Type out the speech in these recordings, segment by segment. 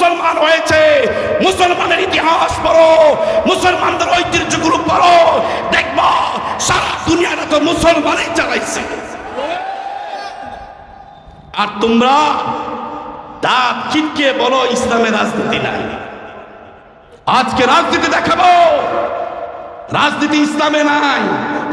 মুসলমান হয়েছে, মুসলমানের ইতিহাস পড়ো, মুসলমানদের ঐতিহ্যগুলো পড়ো, দেখবা সারা দুনিয়াটা তো মুসলমানই চালাইছে। আর তোমরা দাঁত চিটকে বলো ইসলামের রাজনীতি নাই। আজকে রাজনীতি দেখাবো, রাজনীতি ইসলামে নাই,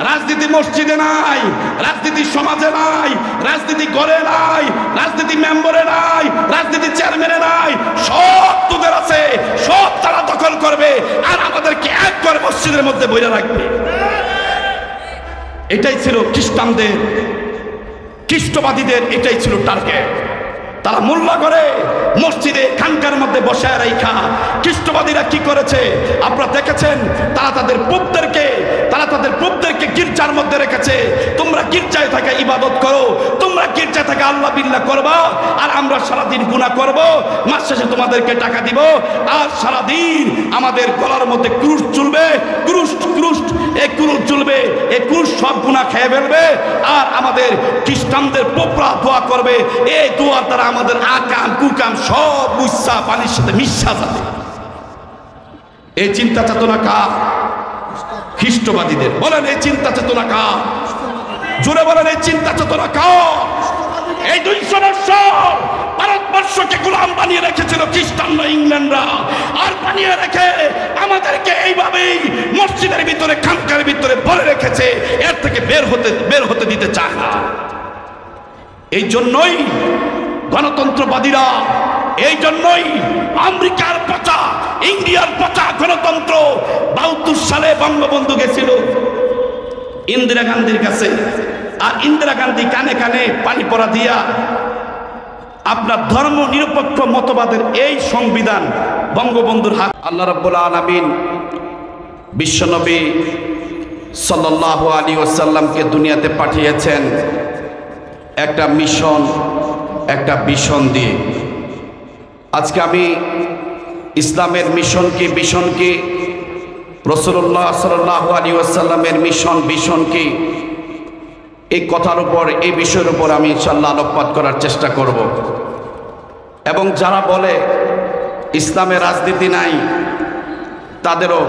রাজনীতি মসজিদে নাই, রাজনীতি সমাজে নাই, রাজনীতি ঘরে নাই, রাজনীতি মেম্বারে নাই, রাজনীতি চেয়ারম্যানে নাই, সব তোদের আছে, সব তারা দখল করবে আর আমাদেরকে এক করে মসজিদের মধ্যে বইরা রাখবে। এটাই ছিল খ্রিস্টানদের, খ্রিস্টবাদীদের এটাই ছিল টার্গেট। তারা মোল্লা করে মসজিদে খানকার মধ্যে বসে রাখা। খ্রিস্টবাদীরা কি করেছে আপনারা দেখেছেন, তারা তাদের পুত্রদেরকে গির্জার মধ্যে রেখেছে। তোমরা গির্জায় থাকা ইবাদত করো, তোমরা গির্জায় থাকা আল্লাহ বিল্লাহ করবা, আর আমরা সারাদিন গুনাহ করব, মাস শেষে তোমাদেরকে টাকা দিব, আর সারাদিন আমাদের গলার মধ্যে ক্রুশ চলবে, ক্রুশ এই ক্রুশ চলবে, এই ক্রুশ সব গুনাহ খেয়ে ফেলবে, আর আমাদের খ্রিস্টানদের পোপরা দোয়া করবে, এই দোয়ার দ্বারা আমাদের আকাম কুকাম সব মুসা পানির সাথে মিশা যাবে। এই চিন্তা চেতনা কার? খ্রিস্টবাদীদের। বলেন এই চিন্তা চেতনা কার? জোরে বলেন এই চিন্তা চেতনা কার? এই 200 বছর ভারতবর্ষকে গোলাম বানিয়ে রেখেছিল খ্রিস্টানরা, ইংল্যান্ডরা, আর বানিয়ে রেখে আমাদেরকে এইভাবেই মসজিদের ভিতরে খানকার ভিতরে ভরে রেখেছে। এর থেকে বের হতে দিতে চায় না। এই জন্যই গণতন্ত্রবাদীরা, এই জন্যই আমেরিকার পচা, ইন্ডিয়ার পচা গণতন্ত্র। 72 সালে বঙ্গবন্ধু গেছিল ইন্দিরা গান্ধীর কাছে, আর ইন্দিরা গান্ধী কানে কানে পানি পড়া দিয়া আপনার ধর্ম নিরপেক্ষ মতবাদের এই সংবিধান বঙ্গবন্ধুর হাত। আল্লাহ রাব্বুল আলামিন বিশ্বনবী সাল্লাল্লাহু আলাইহি ওয়াসাল্লামকে দুনিয়াতে পাঠিয়েছেন একটা মিশন, একটা ভিশন দিয়ে। আজকে আমি ইসলামের মিশন কি, রাসূলুল্লাহ সাল্লাল্লাহু আলাইহি ওয়াসাল্লামের মিশন ভিশন কি, এই কথার উপর, এই বিষয়ের উপর আমি ইনশাআল্লাহ আলোকপাত করার চেষ্টা করব। এবং যারা বলে ইসলামে রাজনীতি নাই, তাদেরও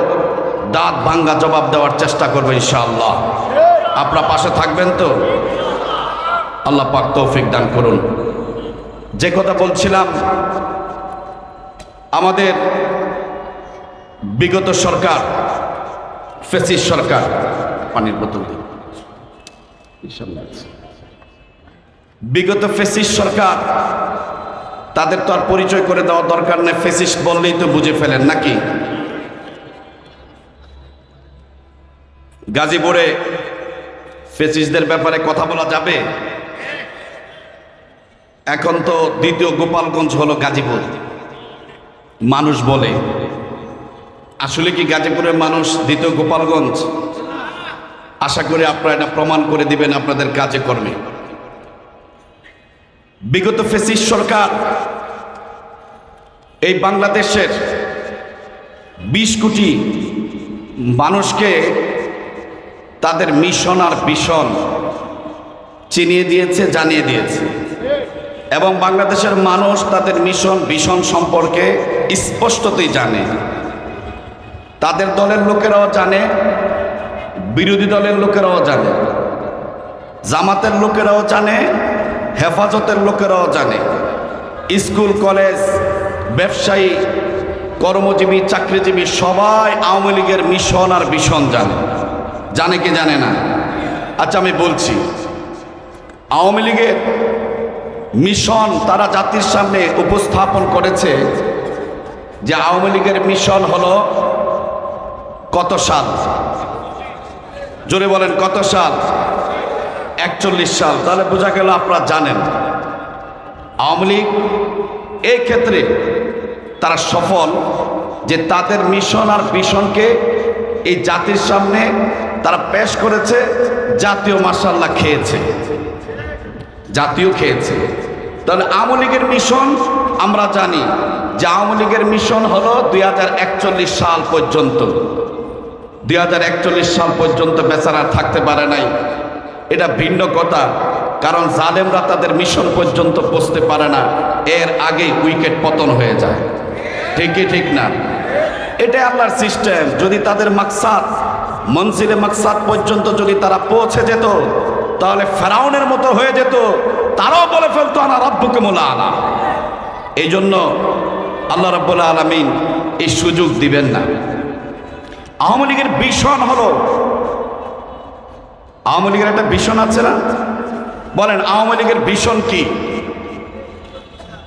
দাঁত ভাঙ্গা জবাব দেওয়ার চেষ্টা করব ইনশাআল্লাহ। আপনারা পাশে থাকবেন তো? আল্লাহ পাক তৌফিক দান করুন। যে কথা বলছিলাম, আমাদের বিগত সরকার, ফ্যাসিস্ট সরকার, পানির বোতল দিন, বিগত ফ্যাসিস্ট সরকার, তাদের তো আর পরিচয় করে দেওয়া দরকার নেই, ফ্যাসিস্ট বললেই তো বুঝে ফেলেন নাকি? গাজীপুরে ফ্যাসিস্টদের ব্যাপারে কথা বলা যাবে? এখন তো দ্বিতীয় গোপালগঞ্জ হলো গাজীপুর। মানুষ বলে, আসলে কি গাজীপুরের মানুষ দ্বিতীয় গোপালগঞ্জ? আশা করি আপনারা এটা প্রমাণ করে দিবেন আপনাদের কাজে কর্মে। বিগত ফ্যাসিস্ট সরকার এই বাংলাদেশের 20 কোটি মানুষকে তাদের মিশন আর ভিশন চিনিয়ে দিয়েছে, জানিয়ে দিয়েছে, এবং বাংলাদেশের মানুষ তাদের মিশন ভিশন সম্পর্কে স্পষ্টতই জানে। তাদের দলের লোকেরাও জানে, বিরোধী দলের লোকেরাও জানে, জামাতের লোকেরাও জানে, হেফাজতের লোকেরাও জানে, স্কুল কলেজ, ব্যবসায়ী, কর্মজীবী, চাকরিজীবী সবাই আওয়ামী লীগের মিশন আর ভিশন জানে। জানে কি জানে না? আচ্ছা আমি বলছি, আওয়ামী লীগের মিশন তারা জাতির সামনে উপস্থাপন করেছে যে আওয়ামী লীগের মিশন হলো কত সাল? জোরে বলেন কত সাল? 41 সাল। তাহলে বোঝা গেল আপনারা জানেন আওয়ামী লীগ এই ক্ষেত্রে তারা সফল, যে তাদের মিশন আর ভিশনকে এই জাতির সামনে তারা পেশ করেছে। জাতীয় মাশাআল্লাহ খেয়েছে, জাতীয় খেয়েছে। তাহলে আওয়ামী লীগের মিশন আমরা জানি যে আওয়ামী লীগের মিশন হলো 2041 সাল পর্যন্ত। 2041 সাল পর্যন্ত বেচারা থাকতে পারে নাই, এটা ভিন্ন কথা, কারণ জালেমরা তাদের মিশন পর্যন্ত পৌঁছতে পারে না, এর আগেই উইকেট পতন হয়ে যায়। ঠিক কি ঠিক না? এটাই আল্লাহর সিস্টেম। যদি তাদের মাকসাদ, মনজিলে মাকসাদ পর্যন্ত যদি তারা পৌঁছে যেত, তাহলে ফেরাউনের মতো হয়ে যেত, তারাও বলে ফেলতো আনা রাব্বুকুমুল আলা। এই জন্য আল্লাহ রাব্বুল আলামিন এই সুযোগ দিবেন না। আওয়ামী লীগের ভীষণ হলো, আওয়ামী লীগের একটা ভীষণ আছে না? বলেন আওয়ামী লীগের ভীষণ কি?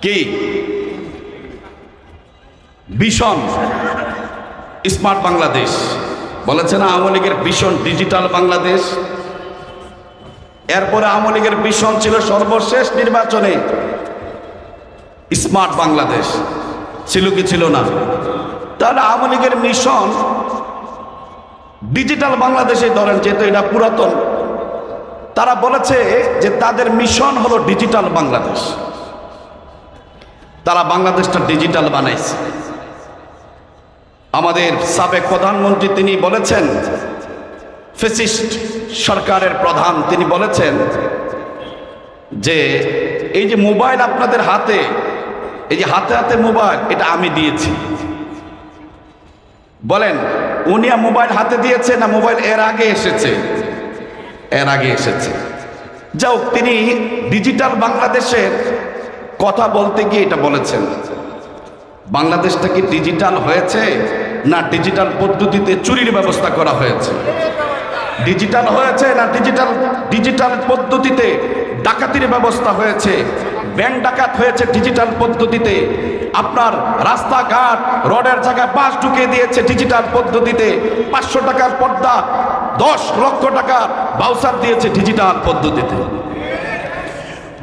কি ভীষণ? স্মার্ট বাংলাদেশ বলেছে না? আওয়ামী লীগের ভীষণ ডিজিটাল বাংলাদেশ। এরপরে আওয়ামী লীগের ভীষণ ছিল সর্বশেষ নির্বাচনে স্মার্ট বাংলাদেশ, ছিল কি ছিল না? তাহলে আওয়ামী লীগের মিশন ডিজিটাল বাংলাদেশে ধরেন, যেহেতু এটা পুরাতন, তারা বলেছে যে তাদের মিশন হলো ডিজিটাল বাংলাদেশ। তারা বাংলাদেশটা ডিজিটাল বানাইছে। আমাদের সাবেক প্রধানমন্ত্রী তিনি বলেছেন, ফ্যাসিস্ট সরকারের প্রধান, তিনি বলেছেন যে এই যে মোবাইল আপনাদের হাতে, এই যে হাতে হাতে মোবাইল, এটা আমি দিয়েছি। বলেন উনি মোবাইল হাতে দিয়েছে না মোবাইল এর আগে এসেছে? এর আগে এসেছে। যাও, তিনি ডিজিটাল বাংলাদেশের কথা বলতে গিয়ে এটা বলেছেন। বাংলাদেশটা কি ডিজিটাল হয়েছে না ডিজিটাল পদ্ধতিতে চুরির ব্যবস্থা করা হয়েছে? ডিজিটাল হয়েছে না ডিজিটাল পদ্ধতিতে ডাকাতির ব্যবস্থা হয়েছে? ব্যাংক ডাকাত হয়েছে ডিজিটাল পদ্ধতিতে। আপনার রাস্তাঘাট রোডের জায়গায় বাস ঢুকিয়ে দিয়েছে ডিজিটাল পদ্ধতিতে। 500 টাকার পর্দা 10 লক্ষ টাকার ভাউচার দিয়েছে ডিজিটাল পদ্ধতিতে।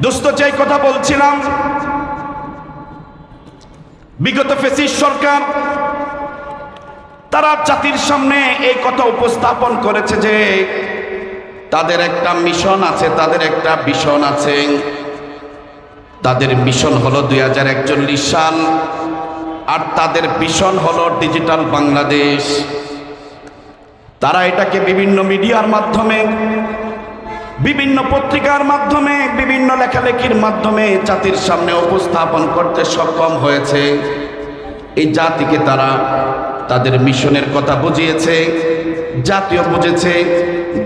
দোস্ত, যেই কথা বলছিলাম, বিগত ফ্যাসিস্ট সরকার তারা জাতির সামনে এই কথা উপস্থাপন করেছে যে তাদের একটা মিশন আছে, তাদের একটা ভিশন আছে। তাদের মিশন হলো 2041 সাল, আর তাদের ভিশন হলো ডিজিটাল বাংলাদেশ। তারা এটাকে বিভিন্ন মিডিয়ার মাধ্যমে, বিভিন্ন পত্রিকার মাধ্যমে, বিভিন্ন লেখালেখির মাধ্যমে জাতির সামনে উপস্থাপন করতে সক্ষম হয়েছে। এই জাতিকে তারা তাদের মিশনের কথা বুঝিয়েছে, জাতীয় বুঝেছে,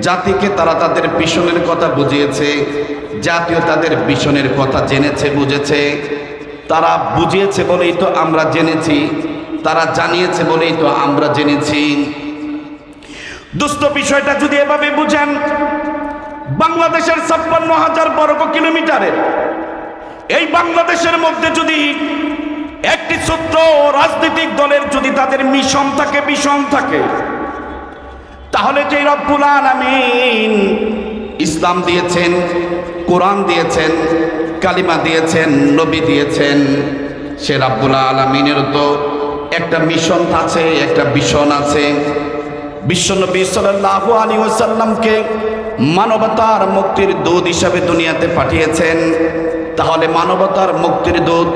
জাতিকে তারা তাদের মিশনের কথা বুঝিয়েছে, জাতীয় তাদের মিশনের কথা জেনেছে, বুঝেছে। তারা বুঝিয়েছে বলেই তো আমরা জেনেছি, তারা জানিয়েছে বলেই তো আমরা জেনেছি। দুস্থ বিষয়টা যদি এভাবে বুঝেন, বাংলাদেশের 56,000 বর্গ কিলোমিটারের এই বাংলাদেশের মধ্যে যদি একটি ছোট্ট রাজনৈতিক দলের যদি তাদের মিশন থাকে, ভিশন থাকে, তাহলে যে রব্বুল আলামিন ইসলাম দিয়েছেন, কোরআন দিয়েছেন, কালিমা দিয়েছেন, নবী দিয়েছেন, সে রব্বুল আলামিনের তো একটা মিশন আছে, একটা ভিশন আছে। বিশ্বনবী সাল্লাল্লাহু আলাইহি ওয়াসাল্লামকে মানবতার মুক্তির দূত হিসাবে দুনিয়াতে পাঠিয়েছেন। তাহলে মানবতার মুক্তির দূত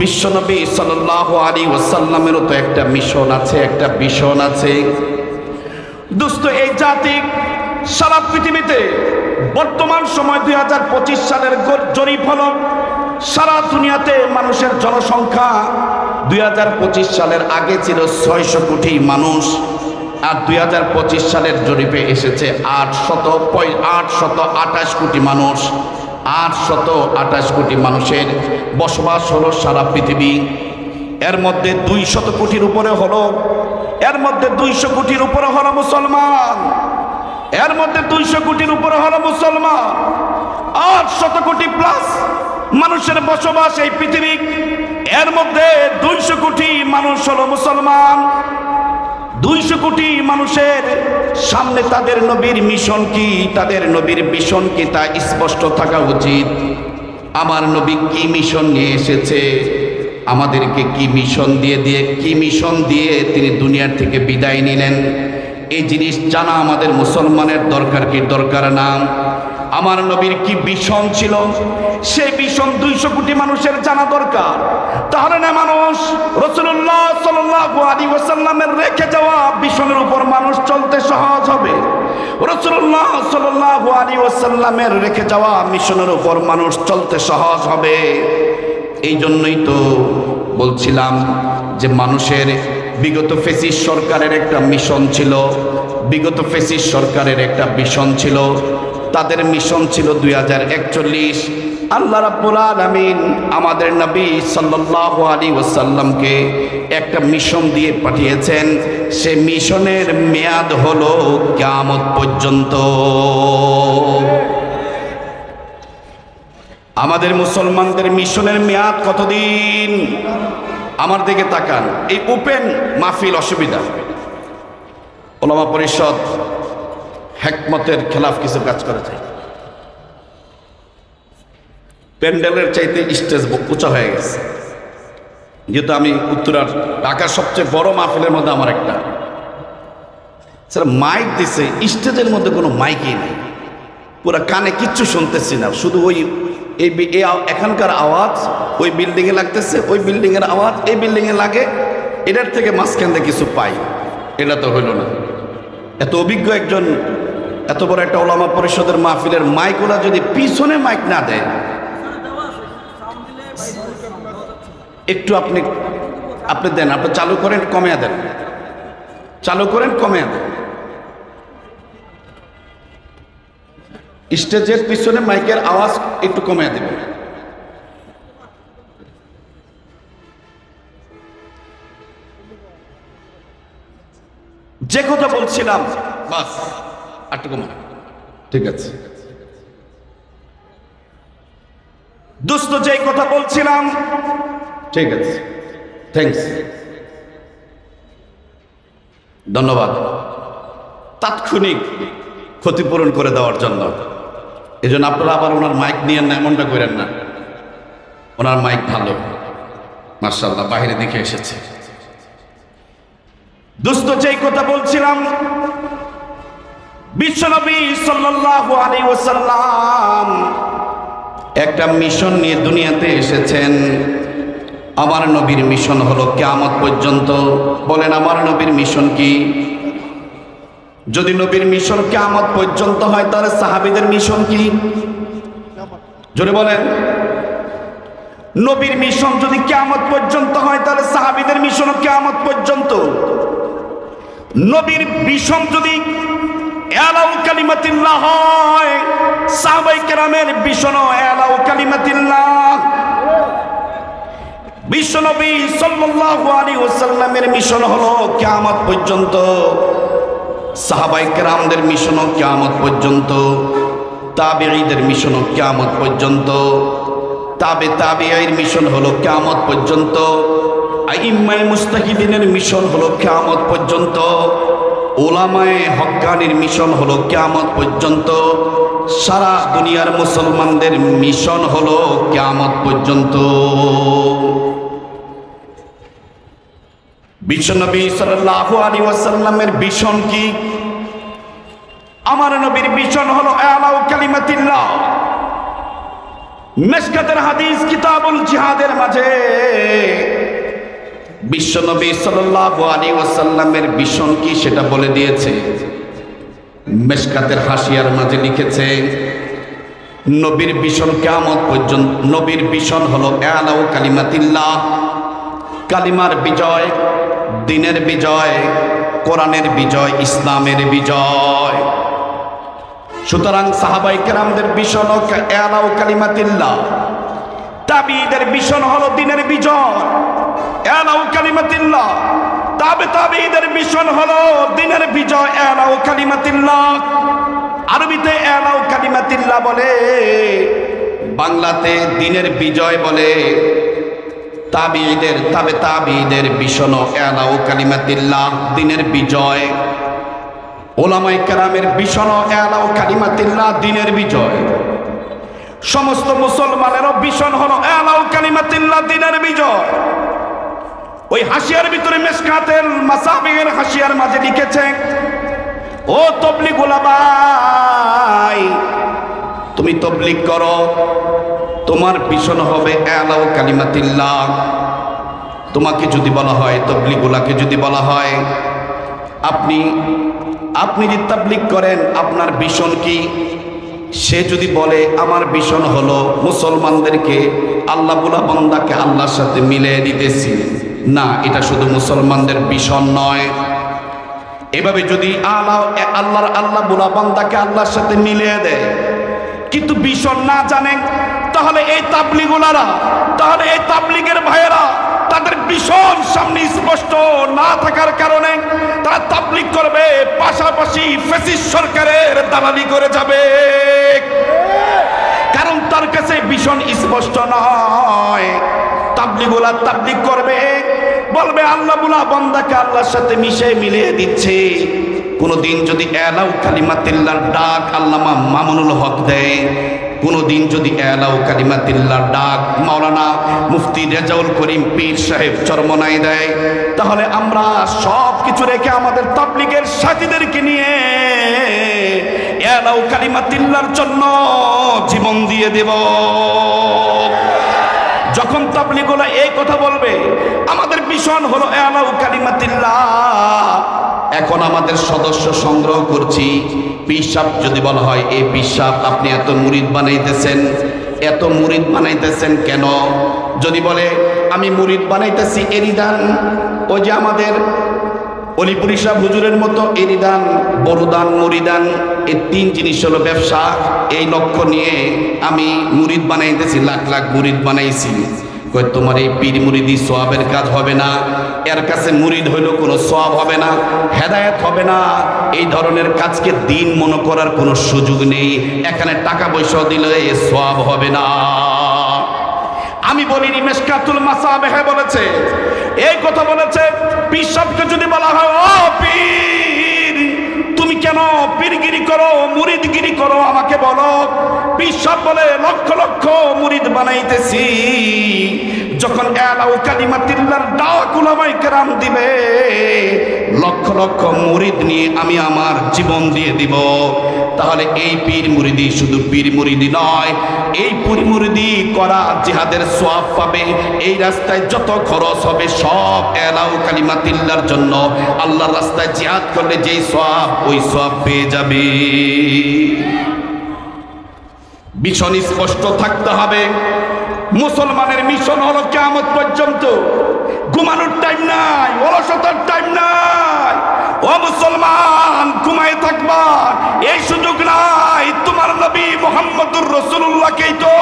বিশ্বনবী সাল্লাল্লাহু আলাইহি ওয়াসাল্লামেরও তো একটা মিশন আছে, একটা ভিশন আছে। দোস্ত, এই জাতি সারা পৃথিবীতে বর্তমান সময় 2025 সালের জরিপ হলো, সারা দুনিয়াতে মানুষের জনসংখ্যা 2025 সালের আগে ছিল 600 কোটি মানুষ, আর 2025 সালের জরিপে এসেছে 828 কোটি মানুষ। 828 কোটি মানুষের বসবাস হলো সারা পৃথিবী। এর মধ্যে 200 কোটির উপরে হলো, এর মধ্যে 200 কোটির উপরে হলো মুসলমান, এর মধ্যে 200 কোটির উপরে হলো মুসলমান। 800 কোটি প্লাস মানুষের বসবাস এই পৃথিবী, এর মধ্যে 200 কোটি মানুষ হলো মুসলমান। 200 কোটি মানুষের সামনে তাদের নবীর মিশন কি, তাদের নবীর মিশন কি, তা স্পষ্ট থাকা উচিত। আমার নবী কি মিশন নিয়ে এসেছে, আমাদেরকে কি মিশন দিয়ে তিনি দুনিয়ার থেকে বিদায় নিলেন, এই জিনিস জানা আমাদের মুসলমানের দরকার কি দরকার না? আমার নবীর কি ভিশন ছিল, সেই ভিশন 200 কোটি মানুষের জানা দরকার। তাহলে না মানুষ রাসূলুল্লাহ সাল্লাল্লাহু আলাইহি ওয়াসাল্লামের রেখে যাওয়া ভিশনের উপর মানুষ চলতে সহজ হবে। রাসূলুল্লাহ সাল্লাল্লাহু আলাইহি ওয়াসাল্লামের রেখে যাওয়া মিশনের উপর মানুষ চলতে সহজ হবে। এই জন্যই তো বলছিলাম যে মানুষের বিগত ফেসিস সরকারের একটা মিশন ছিল, বিগত ফেসিস সরকারের একটা মিশন ছিল। তাদের মিশন ছিল 2041। আল্লাহ রাব্বুল আলামিন আমাদের নবী সাল্লাল্লাহু আলাইহি ওয়াসাল্লামকে একটা মিশন দিয়ে পাঠিয়েছেন। সে মিশনের মেয়াদ হলো কিয়ামত পর্যন্ত। আমাদের মুসলমানদের মিশনের মেয়াদ কতদিন? আমার দিকে তাকান। এই ওপেন মাহফিল অসুবিধা, ওলামা পরিষদ হিকমতের খেলাফ কিছু কাজ করেছে। প্যান্ডেলের চাইতে স্টেজ উঁচা হয়ে গেছে। যেহেতু আমি উত্তরার ঢাকার সবচেয়ে বড় মাহফিলের মধ্যে আমার একটা, সেটা মাইক দিছে, স্টেজের মধ্যে কোনো মাইকই নেই, পুরা কানে কিচ্ছু শুনতেছি না, শুধু ওই এখানকার আওয়াজ ওই বিল্ডিংয়ে লাগতেছে, ওই বিল্ডিংয়ের আওয়াজ এই বিল্ডিংয়ে লাগে, এটার থেকে মাঝখান থেকে কিছু পাই। এটা তো হইল না। এত অভিজ্ঞ একজন, এত বড় একটা ওলামা পরিষদের মাহফিলের মাইকওয়ালা যদি পিছনে মাইক না দেয়, একটু আপনি দেন, আপনি চালু করেন, কমিয়ে দেন, চালু করেন, কমিয়ে দেন। স্টেজের পিছনে মাইকের আওয়াজ একটু কমিয়ে দেবেন। যে কথা বলছিলাম, বাস একটু কমা, ঠিক আছে দোস্ত, যে কথা বলছিলাম, ঠিক আছে, থ্যাংকস, ধন্যবাদ তাৎক্ষণিক ক্ষতিপূরণ করে দেওয়ার জন্য। এই জন্য আপনারা আবার ওনার মাইক নিয়ে না, এমনটা করেন না। ওনার মাইক ভালো, মাশাআল্লাহ, বাইরে দেখে এসেছে। দোস্ত, যেই কথা বলছিলাম, বিশ্বনবী সাল্লাল্লাহু আলাইহি ওয়াসাল্লাম একটা মিশন নিয়ে দুনিয়াতে এসেছেন। আমার নবীর মিশন হলো কিয়ামত পর্যন্ত। বলেন, আমার নবীর মিশন কি? যদি নবীর মিশন কিয়ামত পর্যন্ত হয়, তাহলে সাহাবীদের মিশন কি? জোরে বলেন। নবীর মিশন যদি কিয়ামত পর্যন্ত হয়, তাহলে সাহাবীদের মিশনও কিয়ামত পর্যন্ত। নবীর মিশন যদি ইলাউ কালিমাতিল্লাহ হয়, সাহাবায়ে কেরামের মিশনও ইলাউ কালিমাতিল্লাহ। বিশ্বনবী সাল্লাল্লাহু আলাইহি ওয়াসাল্লামের মিশন হলো কিয়ামত পর্যন্ত, সাহাবায়ে কেরামদের মিশনও কিয়ামত পর্যন্ত, তাবেঈদের মিশনও কিয়ামত পর্যন্ত, তাবেঈর মিশন হলো কিয়ামত পর্যন্ত, আইম্মায়ে মুজতাহিদিনের মিশন হলো কিয়ামত পর্যন্ত, উলামায়ে হক্কানির মিশন হলো কিয়ামত পর্যন্ত, সারা দুনিয়ার মুসলমানদের মিশন হলো কিয়ামত পর্যন্ত। বিশ্বনবী সাল্লাল্লাহু আলাইহি ওয়াসাল্লামের মিশন কি? আমার নবীর মিশন হলো ইলাউ কালিমাতিল্লাহ। মিশকাতের হাদিস কিতাবুল জিহাদের মাঝে বিশ্বনবী সাল্লাল্লাহু আলাইহি ওয়াসাল্লামের মিশন কি সেটা বলে দিয়েছে। মিশকাতের হাসিয়ার মাঝে লিখেছে, নবীর মিশন কিয়ামত পর্যন্ত, নবীর মিশন হলো ইলাউ কালিমাতিল্লাহ, কালিমার বিজয়, দ্বীনের বিজয়, কোরআনের বিজয়, ইসলামের বিজয়। সুতরাং সাহাবায়ে কেরামদের মিশন ইলাউ কালিমাতিল্লাহ, তাবেঈদের মিশন হলো দ্বীনের বিজয়, ইলাউ কালিমাতিল্লাহ। তাবেঈদের মিশন হলো দ্বীনের বিজয়, ইলাউ কালিমাতিল্লাহ। আরবিতে ইলাউ কালিমাতিল্লাহ বলে, বাংলাতে দ্বীনের বিজয় বলে। তাবেঈদের মিশন ইলাউ কালিমাতিল্লাহ, দ্বীনের বিজয়। উলামায়ে কেরামের মিশন ইলাউ কালিমাতিল্লাহ, দ্বীনের বিজয়। সমস্ত মুসলমানেরও মিশন হলো ইলাউ কালিমাতিল্লাহ, দ্বীনের বিজয়। ওই হাসিয়ার ভিতরে মিশকাতের মাসাবিহের হাসিয়ার মাঝে লিখেছে, ও তাবলীগ উলামাই, তুমি তাবলীগ করো, তোমার মিশন হবে ইলাউ কালিমাতিল্লাহ। তোমাকে যদি বলা হয়, তাবলীগুলাকে যদি বলা হয়, আপনি যে তাবলীগ করেন, আপনার মিশন কি? সে যদি বলে আমার ভীষণ হলো মুসলমানদেরকে আল্লাহ বুলা বান্দাকে আল্লাহর সাথে মিলিয়ে দিতেছি, না, এটা শুধু মুসলমানদের ভীষণ নয়। এভাবে যদি আল্লাহ বুলা বান্দাকে আল্লাহর সাথে মিলিয়ে দেয় কিন্তু ভীষণ না জানেন, তাহলে এই তাবলীগুলারা, তাহলে এই তাবলীগের ভাইয়েরা তাদের ভীষণ সামনে স্পষ্ট না থাকার কারণে তারা তাবলীগ করবে, পাশাপাশি ফ্যাসিস্ট সরকারের দালালি করে যাবে, কারণ তার কাছে ভীষণ স্পষ্ট নয়। তাবলীগুলা তাবলীগ করবে, বলবে আল্লাহ বুলা বান্দাকে আল্লাহর সাথে মিলিয়ে দিচ্ছে। কোনদিন যদি এলাউ কালিমাতিল্লাহর ডাক আল্লামা মামুনুল হক দেয়, কোনদিন যদি এলাউ কালিমাতিল্লাহর ডাক মাওলানা মুফতি রেজাউল করিম পীর সাহেব চরমনাই দেয়, তাহলে আমরা সব কিছু রেখে আমাদের তাবলীগের সাথীদেরকে নিয়ে এলাউ কালিমাতিল্লাহর জন্য জীবন দিয়ে দেব। যখন তাবলীগওয়ালা এই কথা বলবে, আমাদের ভীষণ হলো এলাউ কালিমাতিল্লাহ, এখন আমাদের সদস্য সংগ্রহ করছি। পীর সাহেব যদি বলা হয়, এই পীর সাহেব আপনি এত মুরিদ বানাইতেছেন, এত মুরিদ বানাইতেছেন কেন? যদি বলে আমি মুরিদ বানাইতেছি এরিদান, ওই যে আমাদের অলিপুরি সাহেব হুজুরের মতো এরিদান, বড়দান, মুরিদান, এই তিন জিনিস হলো ব্যবসা, এই লক্ষ্য নিয়ে আমি মুরিদ বানাইতেছি, লাখ লাখ মুরিদ বানাইছি। তোমার এই পীর মুরিদি সওয়াবের কাজ হবে না, এর কাছে মুরিদ হইল কোনো সওয়াব হবে না, হেদায়েত হবে না, এই ধরনের কাজকে দিন মনে করার কোনো সুযোগ নেই, এখানে টাকা পয়সা দিলে সওয়াব হবে না। আমি বলিনি, মিশকাতুল মাসাবিহে বলেছে, এই কথা বলেছে। পীর সাহেবকে যদি বলা হয়, ও পীর তুমি কেন পীরগিরি করো, মুরিদগিরি করো, আমাকে বলো। পীর সাহেব বলে, লক্ষ লক্ষ মুরিদ বানাইতেছি, যখন এলাউ কালিমাতিল্লাহর ডাক উলামায়ে কেরাম দিবে, লক্ষ লক্ষ মুরিদ নিয়ে আমি আমার জীবন দিয়ে দিব। তাহলে এই পীর মুরিদি শুধু পীর মুরিদি নয়, এই পীর মুরিদি করা জিহাদের সওয়াব পাবে, এই রাস্তায় যত খরচ হবে সব এলাউ কালিমাতিল্লাহর জন্য, আল্লাহর রাস্তায় জিহাদ করলে যেই সওয়াব, ওই সওয়াব পেয়ে যাবে। ভীষণ স্পষ্ট থাকতে হবে। মুসলমানের মিশন হলো কিয়ামত পর্যন্ত, ঘুমানোর টাইম নাই, অলসতার টাইম নাই। ও মুসলমান, ঘুমায় থাকবা এই সুযোগ নাই। তোমার নবী মুহাম্মদুর রাসূলুল্লাহকেই তো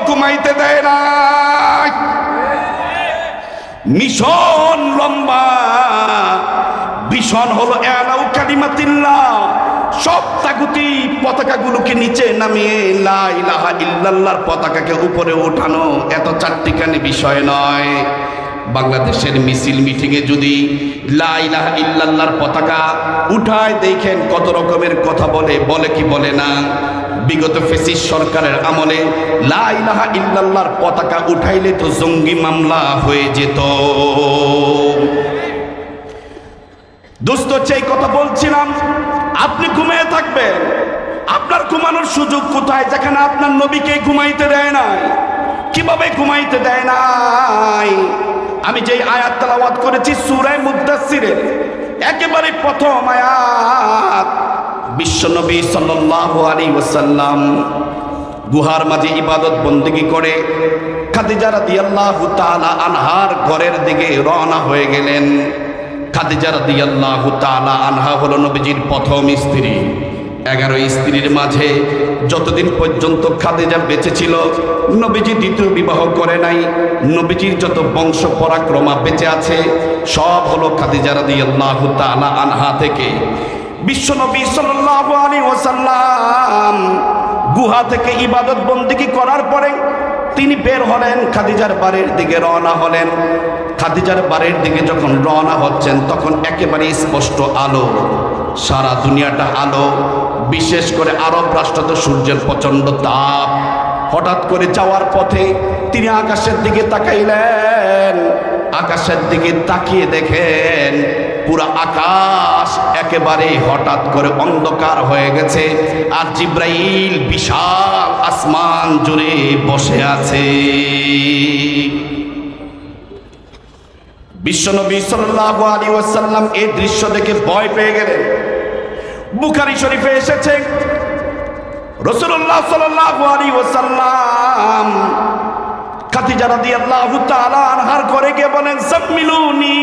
ঘুমাইতে দেয় না। মিশন লম্বা, ভীষণ হলো এলাউ কালিমাতিল্লাহ। সব তাগুতি পতাকাগুলোকে নিচে নামিয়ে লা ইলাহা ইল্লাল্লাহর পতাকাকে উপরে ওঠানো এত চারটিখানি বিষয় নয়। বাংলাদেশের মিছিল মিটিংয়ে যদি লা ইলাহা ইল্লাল্লাহর পতাকা উঠায়, দেখেন কত রকমের কথা বলে, বলে কি বলে না। বিগত ফ্যাসিস্ট সরকারের আমলে লা ইলাহা ইল্লাল্লাহর পতাকা উঠাইলে তো জঙ্গি মামলা হয়ে যেত। দোস্ত, সেই কথা বলছিলাম, আপনি ঘুমিয়ে থাকবেন, আপনার ঘুমানোর সুযোগ কোথায়, যেখানে আপনার নবীকে ঘুমাইতে দেয় নাই। কিভাবে ঘুমাইতে দেয় নাই? আমি যেই আয়াত তেলাওয়াত করেছি সূরা মুদ্দাসসিরের একেবারে প্রথম আয়াত, বিশ্বনবী সাল্লাল্লাহু আলাইহি ওয়াসাল্লাম গুহার মাঝে ইবাদত বন্দেগী করে খাদিজা রাদিয়াল্লাহু তাআলা আনহার ঘরের দিকে রওনা হয়ে গেলেন। খাদিজা রাদিয়াল্লাহু তাআলা আনহা হলো নবীজির প্রথম স্ত্রী। 11 স্ত্রীর মাঝে যতদিন পর্যন্ত খাদিজা বেঁচে ছিল, নবীজি দ্বিতীয় বিবাহ করে নাই। নবীজির যত বংশ পরাক্রমা বেঁচে আছে সব হলো খাদিজা রাদিয়াল্লাহু তাআলা আনহা থেকে। বিশ্বনবী সাল্লাল্লাহু আলাইহি ওয়াসাল্লাম গুহা থেকে ইবাদত বন্দেগী করার পরে তিনি বের হলেন, খাদিজার বাড়ির দিকে রওনা হলেন। খাদিজার বাড়ির দিকে যখন রওনা হচ্ছেন তখন একেবারে স্পষ্ট আলো, সারা দুনিয়াটা আলো। বিশেষ করে আরব রাষ্ট্র তো সূর্যের প্রচণ্ড তাপ। হঠাৎ করে যাওয়ার পথে তিনি আকাশের দিকে তাকাইলেন। আকাশের দিকে তাকিয়ে দেখেন পুরো আকাশ একেবারে হঠাৎ করে অন্ধকার হয়ে গেছে, আর জিব্রাইল বিশাল আসমান জুড়ে বসে আছে। বিশ্বনবী সাল্লাল্লাহু আলাইহি ওয়াসাল্লাম এই দৃশ্য দেখে ভয় পেয়ে গেলেন। বুখারী শরীফে এসেছে, রাসূলুল্লাহ সাল্লাল্লাহু আলাইহি ওয়াসাল্লাম খাদিজা রাদিয়াল্লাহু তাআলা আনহার ঘরে গিয়ে বলেন, জাম্মিলুনি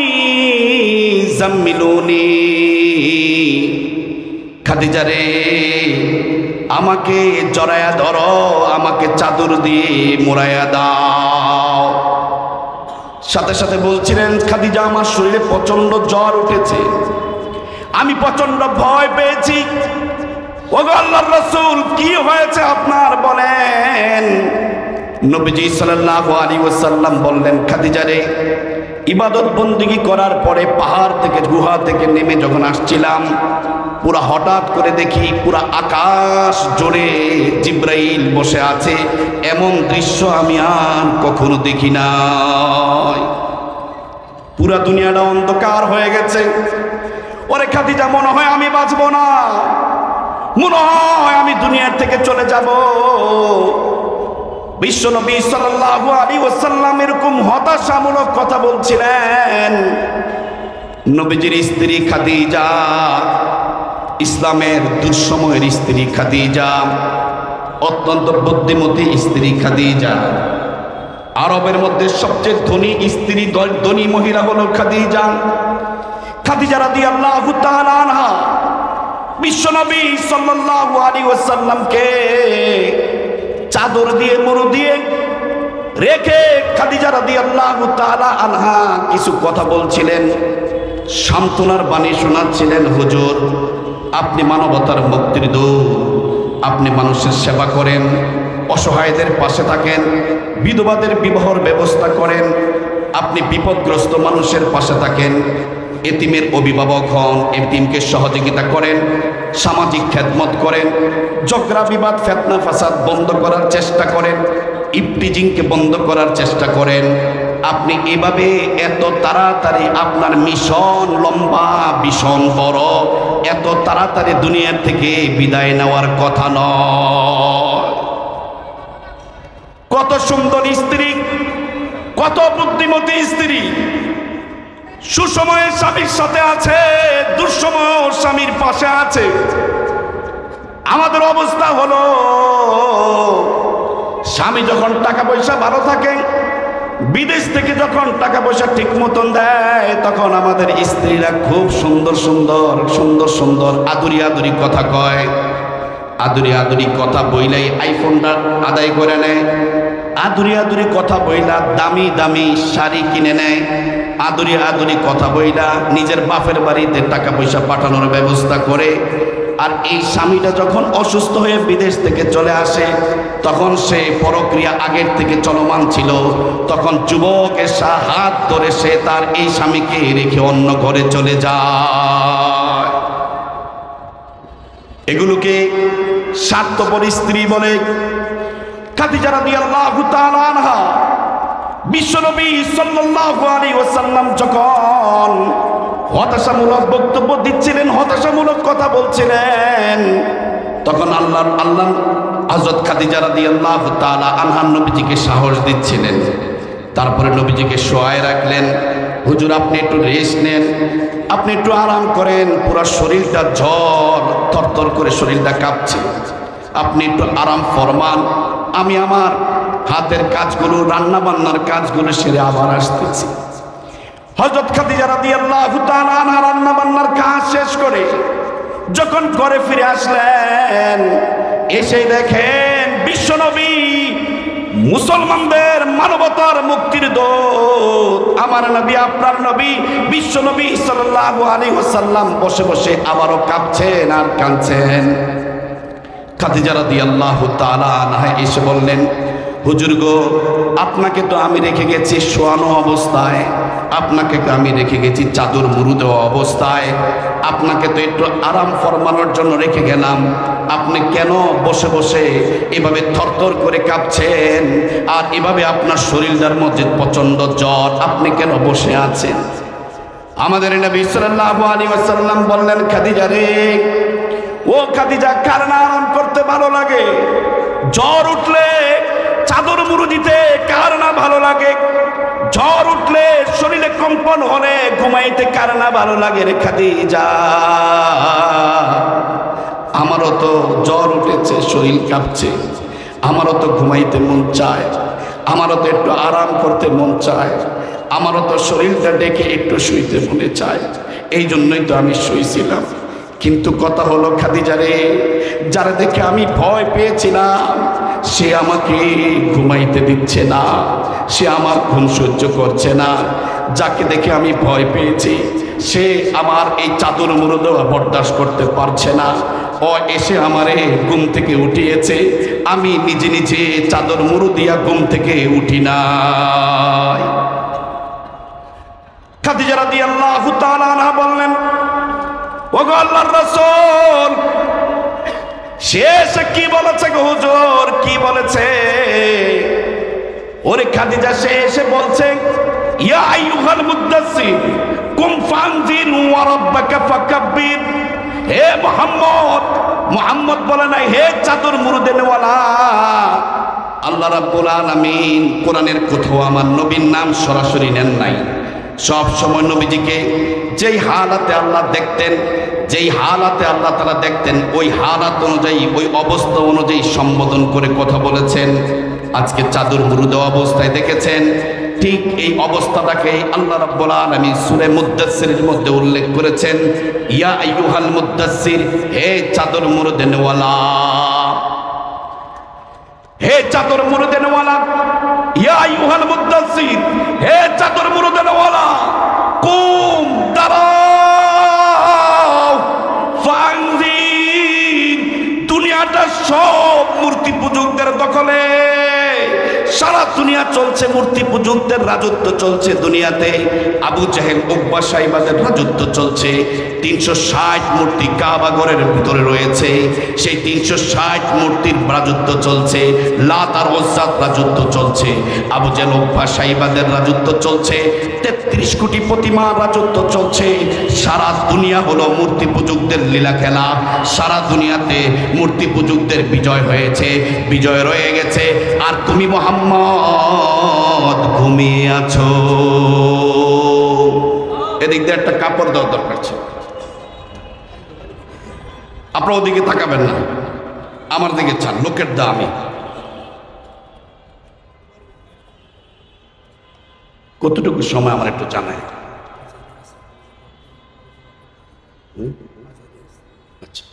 জাম্মিলুনি, খাদিজা রে আমাকে জড়ায়া ধরো, আমাকে চাদর দিয়ে মোড়ায়া দাও। সাথে সাথে বলছিলেন, খাদিজা আমার শরীরে প্রচন্ড জ্বর উঠেছে, আমি প্রচন্ড ভয় পেয়েছি। ওগো আল্লাহর রাসূল কি হয়েছে আপনার বলেন। নবীজি সাল্লাল্লাহু আলাইহি ওয়াসাল্লাম বললেন, খাদিজা রে ইবাদত বন্দেগী করার পরে পাহাড় থেকে গুহা থেকে নেমে যখন আসছিলাম, পুরা হঠাৎ করে দেখি পুরা আকাশ জুড়ে জিব্রাইল বসে আছে, এমন দৃশ্য আমি আর কখনো দেখি নাই। পুরা দুনিয়াটা অন্ধকার হয়ে গেছে। ওরে খাদিজা মনে হয় আমি বাঁচবো না, মনে হয় আমি দুনিয়ার থেকে চলে যাব। বিশ্বনবী সাল্লাল্লাহু আলাইহি ওয়াসাল্লাম এরকম হতাশামূলক কথা বলছিলেন। নবীজির স্ত্রী খাদিজা, ইসলামের দুঃসময়ের স্ত্রী খাদিজা, অত্যন্ত বুদ্ধিমতী স্ত্রী খাদিজা, আরবের মধ্যে সবচেয়ে ধনী স্ত্রী, ধনী মহিলা হলো খাদিজা। খাদিজা রাদিয়াল্লাহু তাআলা আনহা বিশ্বনবী সাল্লাল্লাহু আলাইহি ওয়াসাল্লামকে চাদর দিয়ে মুড়ো দিয়ে রেখে খাদিজা রাদিয়াল্লাহু তাআলা আনহা কিছু কথা বলছিলেন, সান্ত্বনার বাণী শোনাচ্ছিলেন। হুজুর, আপনি মানবতার মুক্তির দূত, আপনি মানুষের সেবা করেন, অসহায়দের পাশে থাকেন, বিধবাদের বিবাহের ব্যবস্থা করেন, আপনি বিপদগ্রস্ত মানুষের পাশে থাকেন, এতিমের অভিভাবক হন, এতিমকে সহযোগিতা করেন, সামাজিক খেদমত করেন, ঝগড়া বিবাদ ফিতনা ফাসাদ বন্ধ করার চেষ্টা করেন, ইফটিজিংকে বন্ধ করার চেষ্টা করেন। আপনি এভাবে এত তাড়াতাড়ি আপনার মিশন লম্বা, ভীষণ বড়, এত তাড়াতাড়ি দুনিয়ার থেকে বিদায় নেওয়ার কথা নয়। কত সুন্দর স্ত্রী, কত বুদ্ধিমতী স্ত্রী, সুসময়ে স্বামীর সাথে আছে, দুঃসময়ে স্বামীর পাশে আছে। আমাদের অবস্থা হলো, স্বামী যখন টাকা পয়সা ভালো থাকে, বিদেশ থেকে যখন টাকা পয়সা ঠিক মতন দেয়, তখন আমাদের স্ত্রীরা খুব সুন্দর সুন্দর সুন্দর সুন্দর আদুরি আদুরি কথা কয়। আদুরি আদুরি কথা বইলাই আইফোনটা আদায় করে নেয়, আদুরি আদুরি কথা বইলা দামি দামি শাড়ি কিনে নেয়, আদুরি আদুরি কথা বইলা নিজের বাপের বাড়িতে টাকা পয়সা পাঠানোর ব্যবস্থা করে। আর এই স্বামীটা যখন অসুস্থ হয়ে বিদেশ থেকে চলে আসে, তখন সে পরক্রিয়া আগের থেকে চলমান ছিল, তখন যুবকের হাত ধরে সে তার এই স্বামীকে রেখে অন্য ঘরে চলে যায়। এগুলোকে স্বার্থপর স্ত্রী বলে। খাদিজা রাদিয়াল্লাহু তাআলা আনহা বিশ্বনবী সাল্লাল্লাহু আলাইহি ওয়াসাল্লাম যখন হতাশামূলক বক্তব্য দিচ্ছিলেন, হতাশামূলক কথা বলছিলেন, তখন আল্লাহ হযরত খাদিজা রাদিয়াল্লাহু তাআলা আনহা নবীজিকে সাহস দিচ্ছিলেন। তারপরে নবীজিকে শোয়ায় রাখলেন, হুজুর আপনি একটু রেস্ট নেন, আপনি একটু আরাম করেন, পুরো শরীরটা জ্বর, থরথর করে শরীরটা কাঁপছে, আপনি একটু আরাম ফরমান, আমি আমার হাতের কাজগুলো, রান্না বান্নার কাজগুলো সেরে আবার আসতেছি। হযরত খাদিজা রাদিয়াল্লাহু তাআলা আনহা রান্না বান্নার কাজ শেষ করে যখন ঘরে ফিরে আসলেন, এসে দেখেন বিশ্বনবী, মুসলমানদের মানবতার মুক্তির দূত, আমার নবী, আপনার নবী বিশ্বনবী সাল্লাল্লাহু আলাইহি ওয়াসাল্লাম বসে বসে আবারও কাঁপছেন আর কাঁদছেন। খাদিজা রাদিয়াল্লাহু তাআলা আনহা এসে বললেন, হুজুর গো, আপনাকে তো আমি রেখে গেছি শোয়ানো অবস্থায়, আপনাকে তো আমি রেখে গেছি চাদর মুড়ো দেওয়া অবস্থায়, আপনাকে তো একটু আরাম ফরমানোর জন্য রেখে গেলাম, আপনি কেন বসে বসে এভাবে থরথর করে কাঁপছেন, আর এভাবে আপনার শরীরটার মধ্যে প্রচন্ড জ্বর, আপনি কেন বসে আছেন? আমাদের নবী সাল্লাল্লাহু আলাইহি ওয়াসাল্লাম বললেন, খাদিজা রে, ও খাদিজা, কার না আরাম করতে ভালো লাগে? জ্বর উঠলে চাদর মুড়ো দিতে কার না ভালো লাগে? জ্বর উঠলে শরীরে কম্পন হলে ঘুমাইতে কার না ভালো লাগে রে খাদিজা? আমারও তো জ্বর উঠেছে, শরীর কাঁপছে, আমারও তো ঘুমাইতে মন চায়, আমারও তো একটু আরাম করতে মন চায়, আমারও তো শরীরটা ডেকে একটু শুইতে মনে চায়, এই জন্যই তো আমি শুইছিলাম। কিন্তু কথা হলো খাদিজা রে, যারা দেখে আমি ভয় পেয়েছিলাম সে আমাকে ঘুমাইতে দিচ্ছে না, সে আমার ঘুম সহ্য করছে না। যাকে দেখে আমি ভয় পেয়েছি সে আমার এই চাদর মুড়ো দেওয়া বরদাস্ত করতে পারছে না, ও এসে আমারে ঘুম থেকে উঠিয়েছে, আমি নিজে নিজে চাদর মুড়ো দিয়া ঘুম থেকে উঠি নাই। খাদিজা রাদিয়াল্লাহু তাআলা আনহা বললেন, ওগো আল্লাহর রাসূল, শেষ কি বলেছে গো হুজুর, কি বলেছে? ওরে খাদিজা শেষে বলছে, ইয়া আইয়ুহাল মুদ্দাসসির কুম ফানজির ওয়া রাব্বাকা ফাকাব্বির। হে মুহাম্মদ, মুহাম্মদ বলে নাই হে চাদর মুড়ো দেনেওয়ালা। আল্লাহ রাব্বুল আলামিন কোরআনের কোথাও আমার নবীর নাম সরাসরি নেন নাই। সব সময় নবীজিকে যেই হালাতে আল্লাহ দেখতেন, যেই হালাতে আল্লাহ তাআলা দেখতেন, ওই হালাত অনুযায়ী, ওই অবস্থা অনুযায়ী সম্বোধন করে কথা বলেছেন। আজকে চাদর মুড়ো দেওয়া অবস্থায় দেখেছেন, ঠিক এই অবস্থাটাকে আল্লাহ রাব্বুল আলামিন সূরা মুদ্দাসসিরের মধ্যে উল্লেখ করেছেন, ইয়া আইয়ুহাল মুদ্দাসসির, হে চাদর মুড়ো দেনেওয়ালা, হে চাদর মুড়ো দেনেওয়ালা, ইয়া আইয়ুহাল মুদ্দাসসির, হে চাদর মুড়ো দেনেওয়ালা, কুম দাঁড়াও, ফানজির। দুনিয়াটা সব মূর্তি পূজকদের দখলে, সারা দুনিয়া চলছে মূর্তি পূজকদের রাজত্ব চলছে দুনিয়াতে। আবু জাহেল, উকবা, সাইবাদের রাজত্ব চলছে। 360 মূর্তি কাবা ঘরের ভিতরে রয়েছে, সেই 360 মূর্তির রাজত্ব চলছে। লাত আর উজ্জার রাজত্ব চলছে, আবু জাহেল, উকবা, সাইবাদের রাজত্ব চলছে। 33 কোটি প্রতিমার রাজত্ব চলছে। সারা দুনিয়া হলো মূর্তি পূজকদের লীলা খেলা। সারা দুনিয়াতে মূর্তি পূজকদের বিজয় হয়েছে, বিজয় রয়ে গেছে। আর তুমি মুহাম্মদ ঘুমিয়ে আছো। এদিক দিয়ে একটা কাপড় দেওয়ার দরকার ছিল। আপনার ওদিকে তাকাবেন না, আমার দিকে চান। লোকের দামি কতটুকু সময় আমার একটু জানায়। আচ্ছা,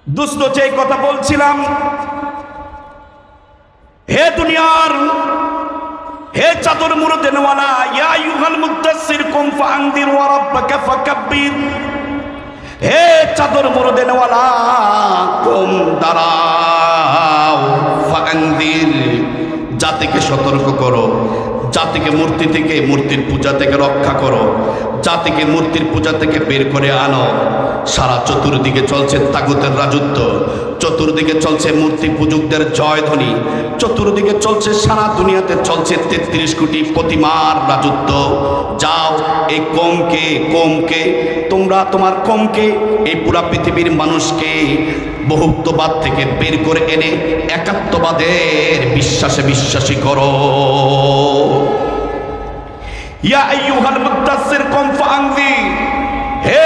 দোস্ত যে কথা বলছিলাম, হে দুনিয়ার, হে চাদর মুড়ো দেনেওয়ালা, ইয়া আইয়ুহাল মুদ্দাসসির কুম ফানজির ওয়া রাব্বাকা ফাকাব্বির। হে চাদর মুড়ো দেনেওয়ালা, কুম দাঁড়াও, ফানজির, জাতিকে সতর্ক করো, জাতিকে মূর্তি থেকে, মূর্তির পূজা থেকে রক্ষা করো, জাতিকে মূর্তির পূজা থেকে বের করে আনো। সারা চতুর্দিকে চলছে তাগুতের রাজত্ব, চতুর্দিকে চলছে মূর্তি পূজকদের জয়ধ্বনি, চতুর্দিকে চলছে, সারা দুনিয়াতে চলছে 33 কোটি প্রতিমার রাজত্ব। যাও এই কমকে তোমরা, তোমার কমকে, এই পুরা পৃথিবীর মানুষকে বহুত্ববাদ থেকে বের করে এনে একাত্মবাদের বিশ্বাসে বিশ্বাসী করো। ইয়া আইয়ুহাল মুদ্দাসসির কুম ফানজির, হে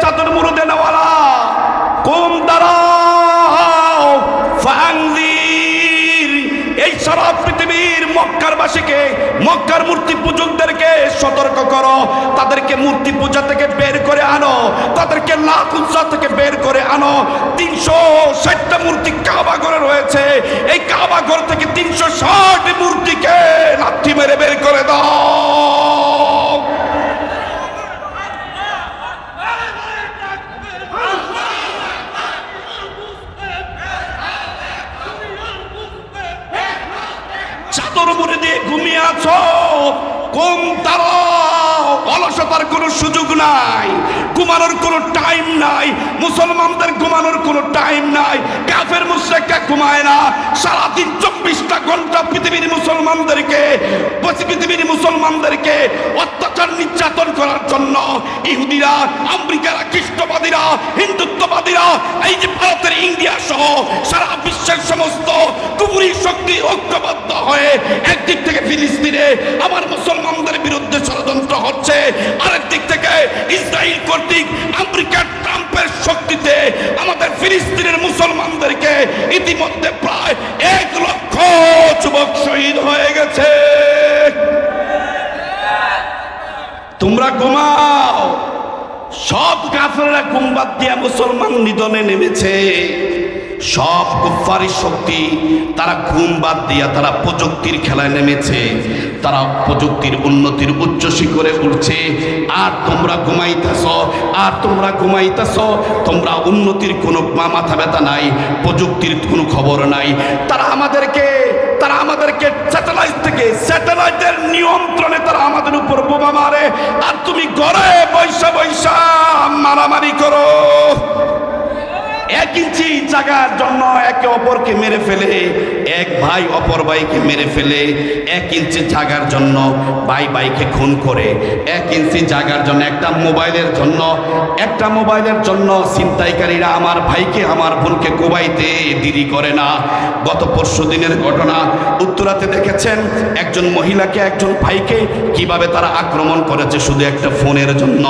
চাদর মুড়ো দেনেওয়ালা, কুম দাঁড়াও, ফানজির। এই সারা পৃথিবীর মক্কার বাসীকে, মক্কার মূর্তি পূজকদেরকে সতর্ক করো, তাদেরকে মূর্তি পূজা থেকে বের করে আনো, তাদেরকে লাত উজ্জা থেকে বের করে আনো। 360টা মূর্তি কাবা ঘরে রয়েছে, এই কাবা ঘর থেকে 360 মূর্তিকে লাথি মেরে বের করে দাও। চাদর মুড়ে দিয়ে ঘুমিয়ে আছো, কম দাঁড়াও। অলসতার কোনো সুযোগ নাই, ঘুমানোর কোনো টাইম নাই। মুসলমানদের ঘুমানোর কোনো টাইম নাই। কাফের মুশরিকরা ঘুমায় না, সারাদিন 24টা ঘন্টা পৃথিবীর মুসলমানদেরকে অত্যাচার নির্যাতন করার জন্য ইহুদিরা, আমেরিকারা, খ্রিস্টবাদীরা, হিন্দুত্ববাদীরা, এই যে ভারতের ইন্ডিয়া সহ সারা বিশ্বের সমস্ত কুফরি শক্তি ঐক্যবদ্ধ হয়ে একদিক থেকে ফিলিস্তিনে আমার মুসলমানদের বিরুদ্ধে ষড়যন্ত্র হচ্ছে, আরেক দিক থেকে ইসরায়েল কর্তৃক আমেরিকা ট্রাম্পের শক্তিতে আমাদের ফিলিস্তিনের মুসলমানদেরকে ইতিমধ্যে প্রায় 1 লক্ষ যুবক শহীদ হয়ে গেছে। তোমরা ঘুমাও, সব কাফেররা ঘুম বাদ দিয়া মুসলমান নিধনে নেমেছে। সব কুফারি শক্তি তারা ঘুম বাদ দিয়া তারা প্রযুক্তির খেলায় নেমেছে, তারা প্রযুক্তির উন্নতির উচ্চ শিখরে উঠছে। আর তোমরা ঘুমাইতেছ, তোমরা উন্নতির কোনো মাথা ব্যথা নাই, প্রযুক্তির কোনো খবর নাই। তারা আমাদেরকে স্যাটেলাইটের নিয়ন্ত্রণে তারা আমাদের উপর বোমা মারে, আর তুমি ঘরে বৈশা মারামারি করো। 1 ইঞ্চি জায়গার জন্য একে অপরকে মেরে ফেলে, এক ভাই অপর ভাইকে মেরে ফেলে। 1 ইঞ্চি জায়গার জন্য ভাইকে খুন করে। 1 ইঞ্চি জায়গার জন্য একটা মোবাইলের জন্য ছিনতাইকারীরা আমার ভাইকে আমার বোনকে কোবাইতে দেরি করে না। গত পরশু দিনের ঘটনা উত্তরাতে দেখেছেন, একজন মহিলাকে একজন ভাইকে কিভাবে তারা আক্রমণ করেছে শুধু একটা ফোনের জন্য।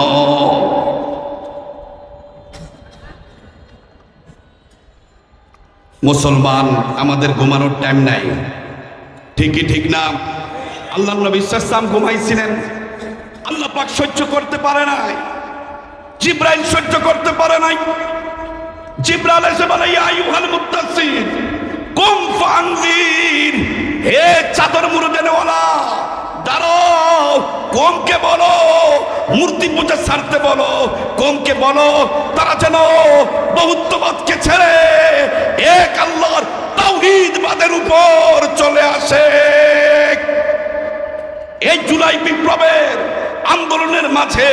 মুসলমান, আমাদের ঘুমানোর টাইম নাই, ঠিকই ঠিক না? আল্লাহর নবী সাল্লাল্লাহু আলাইহি ওয়াসাল্লাম ঘুমাইছিলেন, আল্লাহ পাক সহ্য করতে পারে নাই, জিবরাইল সহ্য করতে পারে নাই। জিবরাইল এসে বলে, ইয়া আইয়ুহাল মুত্তাসির কুম ফানজির, হে চাদর মুড়ে দেনেওয়ালা দাঁড়াও, কমকে বলো মূর্তি পূজা ছাড়তে বলো, কমকে বলো তারা যেন বহুত্ববাদকে ছেড়ে এক আল্লাহর তাওহীদবাদের উপর চলে আসে। এই জুলাই বিপ্লবের আন্দোলনের মাঝে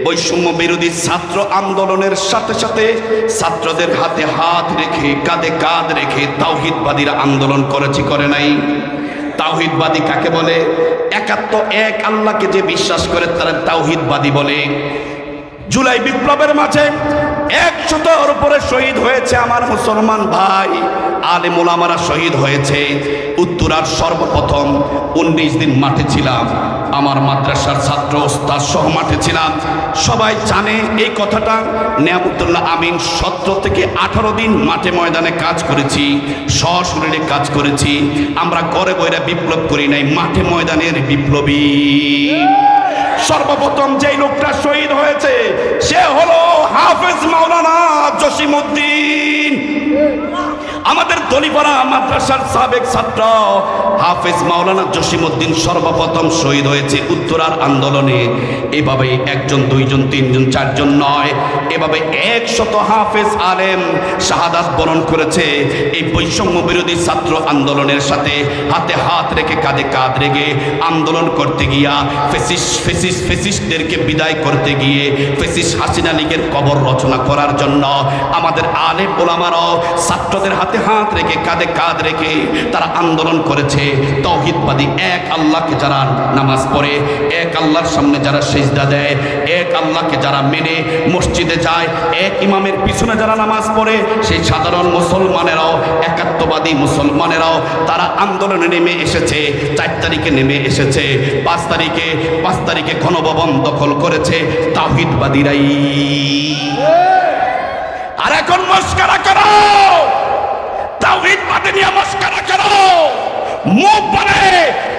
বৈষম্য বিরোধী ছাত্র আন্দোলনের সাথে সাথে ছাত্রদের হাতে হাত রেখে কাঁধে কাঁধ রেখে তাওহীদবাদীরা আন্দোলন করেছে, করে নাই? তাওহীদবাদী কাকে বলে? এক আল্লাহকে যে বিশ্বাস করে তারা তাওহীদবাদী বলে। জুলাই বিপ্লবের মাঝে 100-র উপরে শহীদ হয়েছে আমার মুসলমান ভাই, আলেম ওলামারা শহীদ হয়েছে। উত্তরার সর্বপ্রথম 19 দিন মাঠে ছিলাম, আমার মাদ্রাসার ছাত্র ওস্তাদ সহ মাঠে ছিলাম। সবাই জানে এই কথাটা। নিয়ামতুল্লাহ আমিন 17 থেকে 18 দিন মাঠে ময়দানে কাজ করেছি, সশরীরে কাজ করেছি। আমরা ঘরে বইরা বিপ্লব করি নাই, মাঠে ময়দানের বিপ্লবী। সর্বপ্রথম যেই লোকটা শহীদ হয়েছে সে হলো হাফেজ মাওলানা জসিমউদ্দিন। আমাদের দলিপাড়া মাদ্রাসার সাবেক ছাত্র হাফেজ মাওলানা জসিমউদ্দিন সর্বপ্রথম শহীদ হয়েছে উত্তরার আন্দোলনে। এভাবে 1 জন 2 জন 3 জন 4 জন নয়, এভাবে 100 হাফেজ আলেম শাহাদাত বরণ করেছে এই বৈষম্য বিরোধী ছাত্র আন্দোলনের সাথে হাতে হাত রেখে কাঁধে কাঁধ রেখে আন্দোলন করতে গিয়া ফেসিস্টদেরকে বিদায় করতে গিয়ে ফেসিস্ট হাসিনা লীগের কবর রচনা করার জন্য আমাদের আলেম ওলামারাও ছাত্রদের হাতে হাত রেখে কাঁধে কাঁধ রেখে তারা আন্দোলন করেছে। তাওহীদবাদী এক আল্লাহকে যারা নামাজ পড়ে, এক আল্লাহর সামনে যারা সিজদা দেয়, এক আল্লাহকে যারা মেনে মসজিদে যায়, এক ইমামের পিছনে যারা নামাজ পড়ে, সেই সাধারণ মুসলমানেরাও একাত্মবাদী মুসলমানেরাও তারা আন্দোলনে নেমে এসেছে। 4 তারিখে নেমে এসেছে, 5 তারিখে গণভবন দখল করেছে তাওহীদবাদীরাই। আর এখন মস্করা করো, তাওহীদবাদী নিয়ে মস্করা করো, মুখ বনে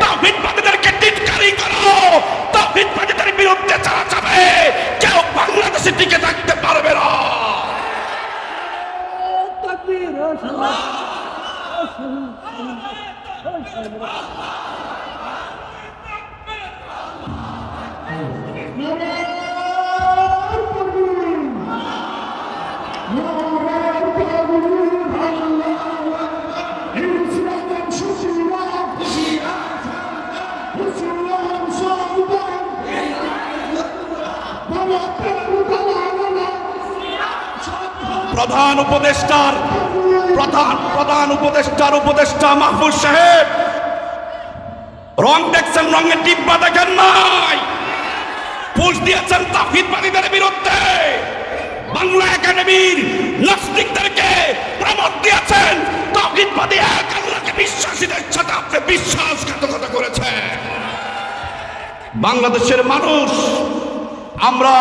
তাওহীদবাদীদেরকে টিটকারি করো। তাওহীদবাদীদের বিরুদ্ধে যারা যাবে কেউ বাংলাদেশে টিকে থাকতে পারবে না। প্রধান উপদেষ্টা মাহফুজ সাহেব রং দেখছেন, রঙের ডিব্বা দেখেন নাই, পোস্ট দিয়েছেন তাওহীদবাদীদের বিরুদ্ধে। বাংলা একাডেমির নাস্তিকদেরকে প্রমোট দিয়েছেন। তাওহীদবাদী এক আল্লাহকে বিশ্বাসীদের সাথে আপনি বিশ্বাসঘাতকতা করেছেন। বাংলাদেশের মানুষ আমরা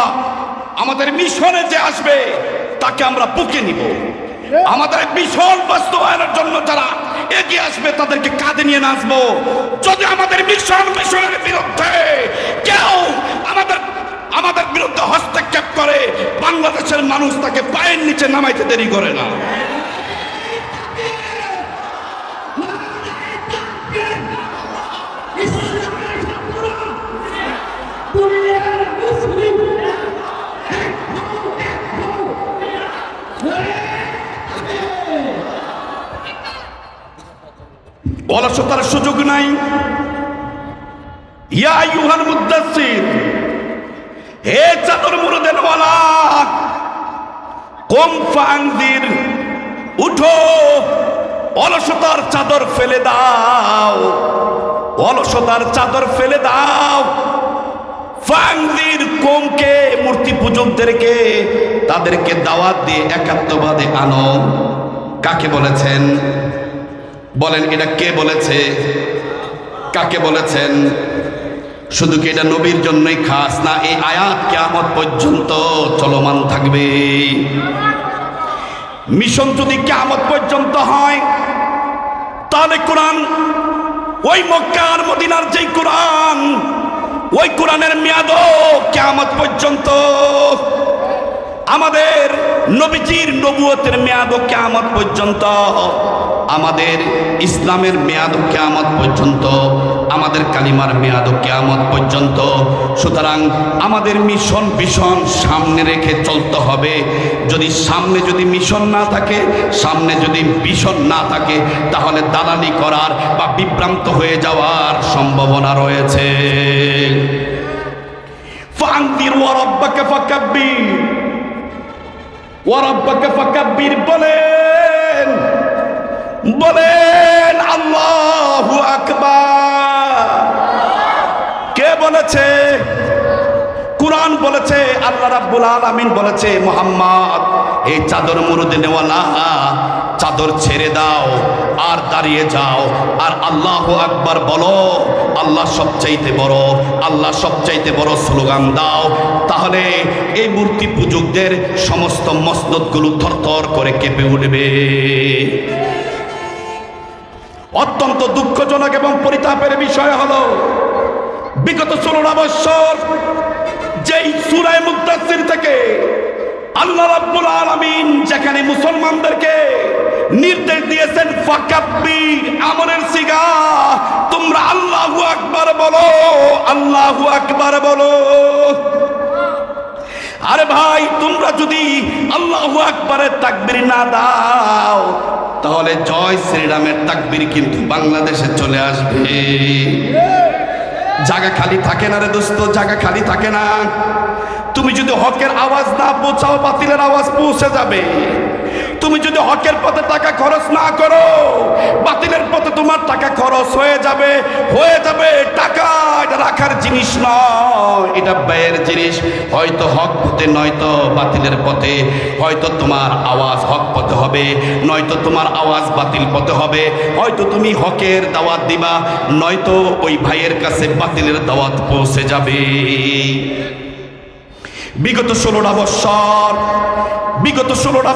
আমাদের মিশনে যে আসবে তাকে আমরা বুকে নিব। আমাদের মিশন বাস্তবায়নের জন্য যারা এগিয়ে আসবে তাদেরকে কাঁধে নিয়ে নাচবো। যদি আমাদের মিশনের বিরুদ্ধে কেউ আমাদের বিরুদ্ধে হস্তক্ষেপ করে, বাংলাদেশের মানুষ তাকে পায়ের নিচে নামাইতে দেরি করে না। অলসতার সুযোগ নাই। ইয়া আইয়ুহাল মুদ্দাসসির, হে চাদর মুরদেনওয়ালা, কুম ফাআনজির, উঠো, অলসতার চাদর ফেলে দাও, অলসতার চাদর ফেলে দাও। ফাআনজির, কুমকে, মূর্তি পূজকদেরকে, তাদেরকে দাওয়াত দিয়ে একাত্মবাদে আনো। কাকে বলেছেন বলেন? এটা কে বলেছে? কাকে বলেছেন? শুধু কি এটা নবীর জন্যই খাস না? এই আয়াত কিয়ামত পর্যন্ত চলমান থাকবে। মিশন যদি কিয়ামত পর্যন্ত হয়, তাহলে কোরআন, ওই মক্কা আর মদিনার যেই কোরআন, ওই কোরআনের মেয়াদও কিয়ামত পর্যন্ত। আমাদের নবীজির নবুয়তের মেয়াদও কিয়ামত পর্যন্ত, আমাদের ইসলামের মেয়াদও কিয়ামত পর্যন্ত, আমাদের কালিমার মেয়াদও কিয়ামত পর্যন্ত। সুতরাং আমাদের মিশন ভীষণ সামনে রেখে চলতে হবে। যদি মিশন না থাকে, সামনে যদি ভীষণ না থাকে, তাহলে দালালি করার বা বিভ্রান্ত হয়ে যাওয়ার সম্ভাবনা রয়েছে। ফাআনজির ওয়া রাব্বাকা ফাকাব্বির, ওয়া রাব্বাকা ফাকাব্বির বলেন, বলেন আল্লাহু আকবার। কে বলেছে? কুরআন বলেছে, আল্লাহ রাব্বুল আলামিন বলেছে, মুহাম্মদ এই চাদর মুরুদে নেওয়ালা, চাদর ছেড়ে দাও আর দাঁড়িয়ে যাও আর আল্লাহু আকবার বলো। আল্লাহ সবচাইতে বড়, আল্লাহ সবচাইতে বড় স্লোগান দাও। তাহলে এই মূর্তি পূজকদের সমস্ত মসনদগুলো থরথর করে কেঁপে উঠবে। অত্যন্ত দুঃখজনক এবং পরিতাপের বিষয় হলো, বিগত 16 বছর যেই সূরা মুদ্দাসসির থেকে আল্লাহ রাব্বুল আলামিন যেখানে মুসলমানদেরকে নির্দেশ দিয়েছেন ফাকাব্বির, আমরের সিগা, তোমরা আল্লাহু আকবার বলো, আল্লাহু আকবার বলো। আরে ভাই, তোমরা যদি আল্লাহু আকবারের তাকবীর না দাও, তাহলে জয় শ্রীরামের তাকবীর কিন্তু বাংলাদেশে চলে আসবে। জায়গা খালি থাকে না রে দোস্ত, জায়গা খালি থাকে না। তুমি যদি হকের আওয়াজ না পৌঁছাও, বাতিলের আওয়াজ পৌঁছে যাবে। তুমি যদি হকের পথে টাকা খরচ না করো, বাতিলের পথে তোমার টাকা খরচ হয়ে যাবে। টাকা এটা রাখার জিনিস নয়, এটা ব্যয়ের জিনিস। হয়তো হক পথে, নয়তো বাতিলের পথে। হয়তো তোমার আওয়াজ হক পথে হবে, নয়তো তোমার আওয়াজ বাতিল পথে হবে। হয়তো তুমি হকের দাওয়াত দিবা, নয়তো ওই ভাইয়ের কাছে বাতিলের দাওয়াত পৌঁছে যাবে। বিগত 16টা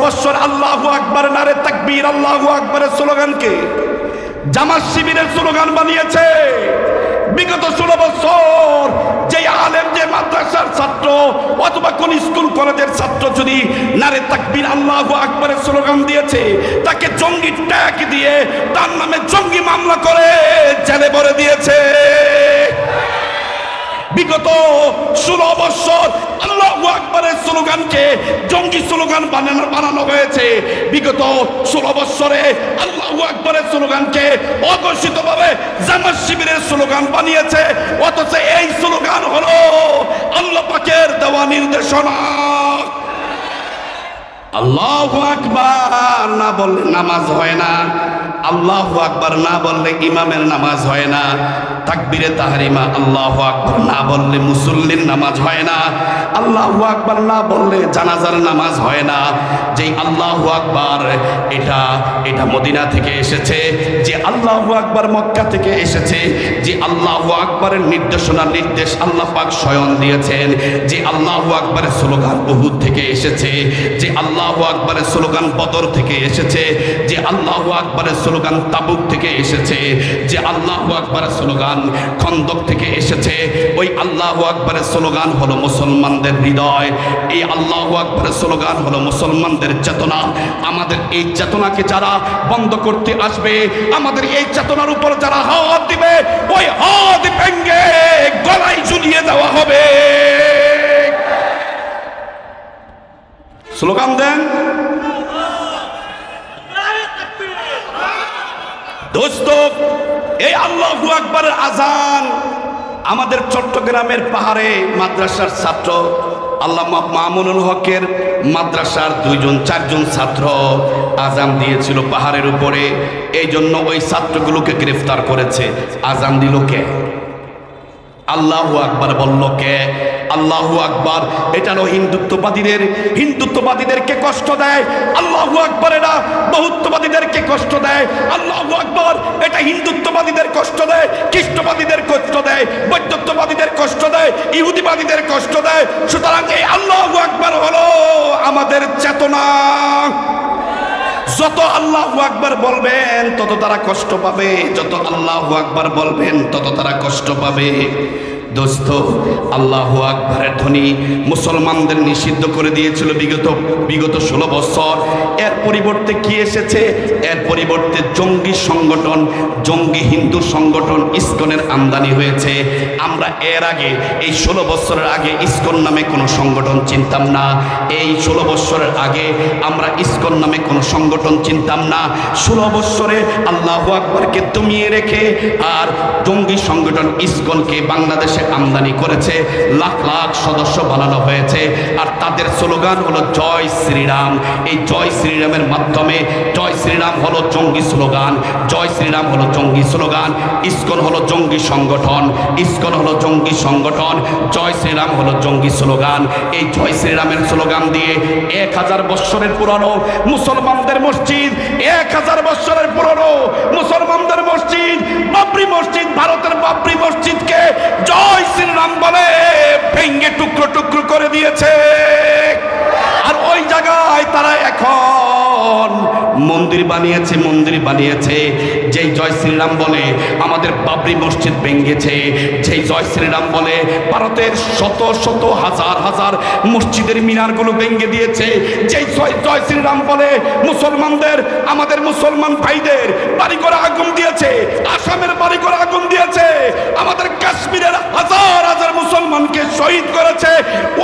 বছর আল্লাহু আকবার নারে তাকবীর, আল্লাহু আকবারের স্লোগানকে জামাত শিবিরের স্লোগান বানিয়েছে। বিগত 16 বছর যে আলেম, যে মাদ্রাসার ছাত্র অথবা কোন স্কুল কলেজের ছাত্র যদি নারে তাকবীর আল্লাহু আকবারের স্লোগান দিয়েছে, তাকে জঙ্গি ট্যাগ দিয়ে তার নামে জঙ্গি মামলা করে জেলে ভরে দিয়েছে। বিগত 16 বছর আল্লাহু আকবারের স্লোগানকে জঙ্গি স্লোগান বানানো হয়েছে। বিগত 16 বছরে আল্লাহু আকবারের স্লোগানকে অঘোষিতভাবে জামাত শিবিরের স্লোগান বানিয়েছে। অথচ এই স্লোগান হলো আল্লাহ পাকের দেওয়া নির্দেশনা। আল্লাহু আকবার না বললে নামাজ হয় না, আল্লাহু আকবার না বললে ইমামের নামাজ হয় না, তাকবীরে তাহরিমা আল্লাহু আকবার না বললে মুসল্লির নামাজ হয় না, আল্লাহু আকবার না বললে জানাজার নামাজ হয় না। যেই আল্লাহু আকবার এটা মদিনা থেকে এসেছে, যে আল্লাহু আকবার মক্কা থেকে এসেছে, যে আল্লাহু আকবারের নির্দেশ আল্লাহ পাক স্বয়ং দিয়েছেন, যে আল্লাহু আকবারের স্লোগান উহুদ থেকে এসেছে, যে আল্লাহু আকবারের স্লোগান বদর থেকে এসেছে, যে আল্লাহু আকবারের স্লোগান তাবুক থেকে এসেছে, যে আল্লাহু আকবারের স্লোগান খন্দক থেকে এসেছে, ওই আল্লাহু আকবারের স্লোগান হলো মুসলমানদের হৃদয়, এই আল্লাহু আকবারের স্লোগান হলো মুসলমানদের চেতনা। আমাদের এই চেতনাকে যারা বন্ধ করতে আসবে, আমাদের এই চেতনার উপর যারা হাত দিবে, ওই হাত ভেঙে গলায় ঝুলিয়ে দেওয়া হবে। স্লোগান দেন দোস্ত। এই আল্লাহু আকবারের আজান আমাদের চট্টগ্রামের পাহাড়ে মাদ্রাসার ছাত্র আল্লামা মামুনুল হকের মাদ্রাসার 2-4জন ছাত্র আজান দিয়েছিল পাহাড়ের উপরে, এই জন্য ওই ছাত্রগুলোকে গ্রেফতার করেছে। আজান দিল কে? আল্লাহু আকবার বলল কে? আল্লাহু আকবার এটা হলো হিন্দুত্ববাদীদেরকে কষ্ট দেয়। আল্লাহু আকবার এটা বহুত্ববাদীদেরকে কষ্ট দেয়। আল্লাহু আকবার এটা হিন্দুত্ববাদীদের কষ্ট দেয়, খ্রিস্টবাদীদের কষ্ট দেয়, বৌদ্ধত্ববাদীদের কষ্ট দেয়, ইহুদিবাদীদের কষ্ট দেয়। সুতরাং এই আল্লাহু আকবার হলো আমাদের চেতনা। যত আল্লাহু আকবার বলবেন তত তারা কষ্ট পাবে, যত আল্লাহু আকবার বলবেন তত তারা কষ্ট পাবে। দোস্ত, আল্লাহু আকবারের ধ্বনি মুসলমানদের নিষিদ্ধ করে দিয়েছিল বিগত 16 বছর। এর পরিবর্তে কি এসেছে? এর পরিবর্তে জঙ্গি সংগঠন, জঙ্গি হিন্দু সংগঠন ইসকনের আমদানি হয়েছে। আমরা এর আগে এই 16 বছরের আগে ইসকন নামে কোনো সংগঠন চিনতাম না। এই 16 বছরের আগে আমরা ইসকন নামে কোনো সংগঠন চিনতাম না। 16 বছরে আল্লাহু আকবারকে দমিয়ে রেখে আর জঙ্গি সংগঠন ইসকনকে বাংলাদেশে আমদানি করেছে, লাখ লাখ সদস্য বানানো হয়েছে। আর তাদের স্লোগান হলো জয় শ্রীরাম। এই জয় শ্রীরামের মাধ্যমে, জয় শ্রীরাম হলো জঙ্গি স্লোগান, জয় শ্রীরাম হলো জঙ্গি স্লোগান। ইসকন হলো জঙ্গি সংগঠন, ইসকন হলো জঙ্গি সংগঠন, জয় শ্রীরাম হলো জঙ্গি স্লোগান। এই জয় শ্রীরামের স্লোগান দিয়ে 1000 বছরের পুরনো মুসলমানদের মসজিদ, 1000 বছরের পুরনো মুসলমানদের মসজিদ, বাবরি মসজিদ, ভারতের বাবরি মসজিদকে জয় শ্রীরাম বলে ভেঙ্গে টুকরো টুকরো করে দিয়েছে। আর ওই জায়গায় তারা এখন মন্দির বানিয়েছে। যেই জয় শ্রীরাম বলে আমাদের বাবরি মসজিদ ভেঙেছে, যেই জয় শ্রীরাম বলে ভারতের শত শত হাজার হাজার মসজিদের মিনারগুলো ভেঙে দিয়েছে, যেই জয় শ্রীরাম বলে মুসলমানদের, আমাদের মুসলমান ভাইদের বাড়ি করে আগুন দিয়েছে, আসামের বাড়ি করে আগুন দিয়েছে, আমাদের কাশ্মীরের হাজার হাজার মুসলমানকে শহীদ করেছে,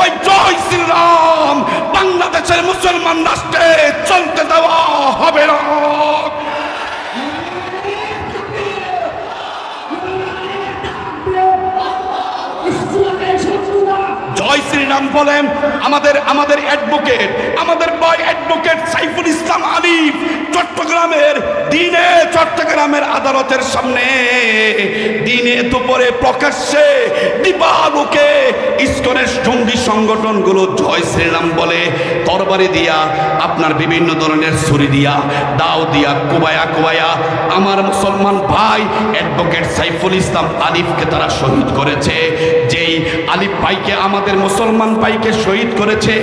ওই জয় শ্রীরাম বাংলাদেশের মুসলমান রাষ্ট্রে চলতে দেওয়া হবে না। জয় শ্রীরাম বলেন আমাদের অ্যাডভোকেট, আমাদের বয় অ্যাডভোকেট সাইফুল ইসলাম আলিফ চট্টগ্রামের আদালতের সামনে দিনে দুপুরে প্রকাশ্যে দিবালোকে ইসকনের জঙ্গি সংগঠনগুলো জয় শ্রীরাম বলে তরবারি দিয়া, আপনার বিভিন্ন ধরনের ছুরি দিয়া, দাও দিয়া, কোবায়া আমার মুসলমান ভাই অ্যাডভোকেট সাইফুল ইসলাম আলিফকে তারা শহীদ করেছে। যেই আলিফ ভাইকে, আমাদের মুসলমান ভাইকে শহীদ করেছে,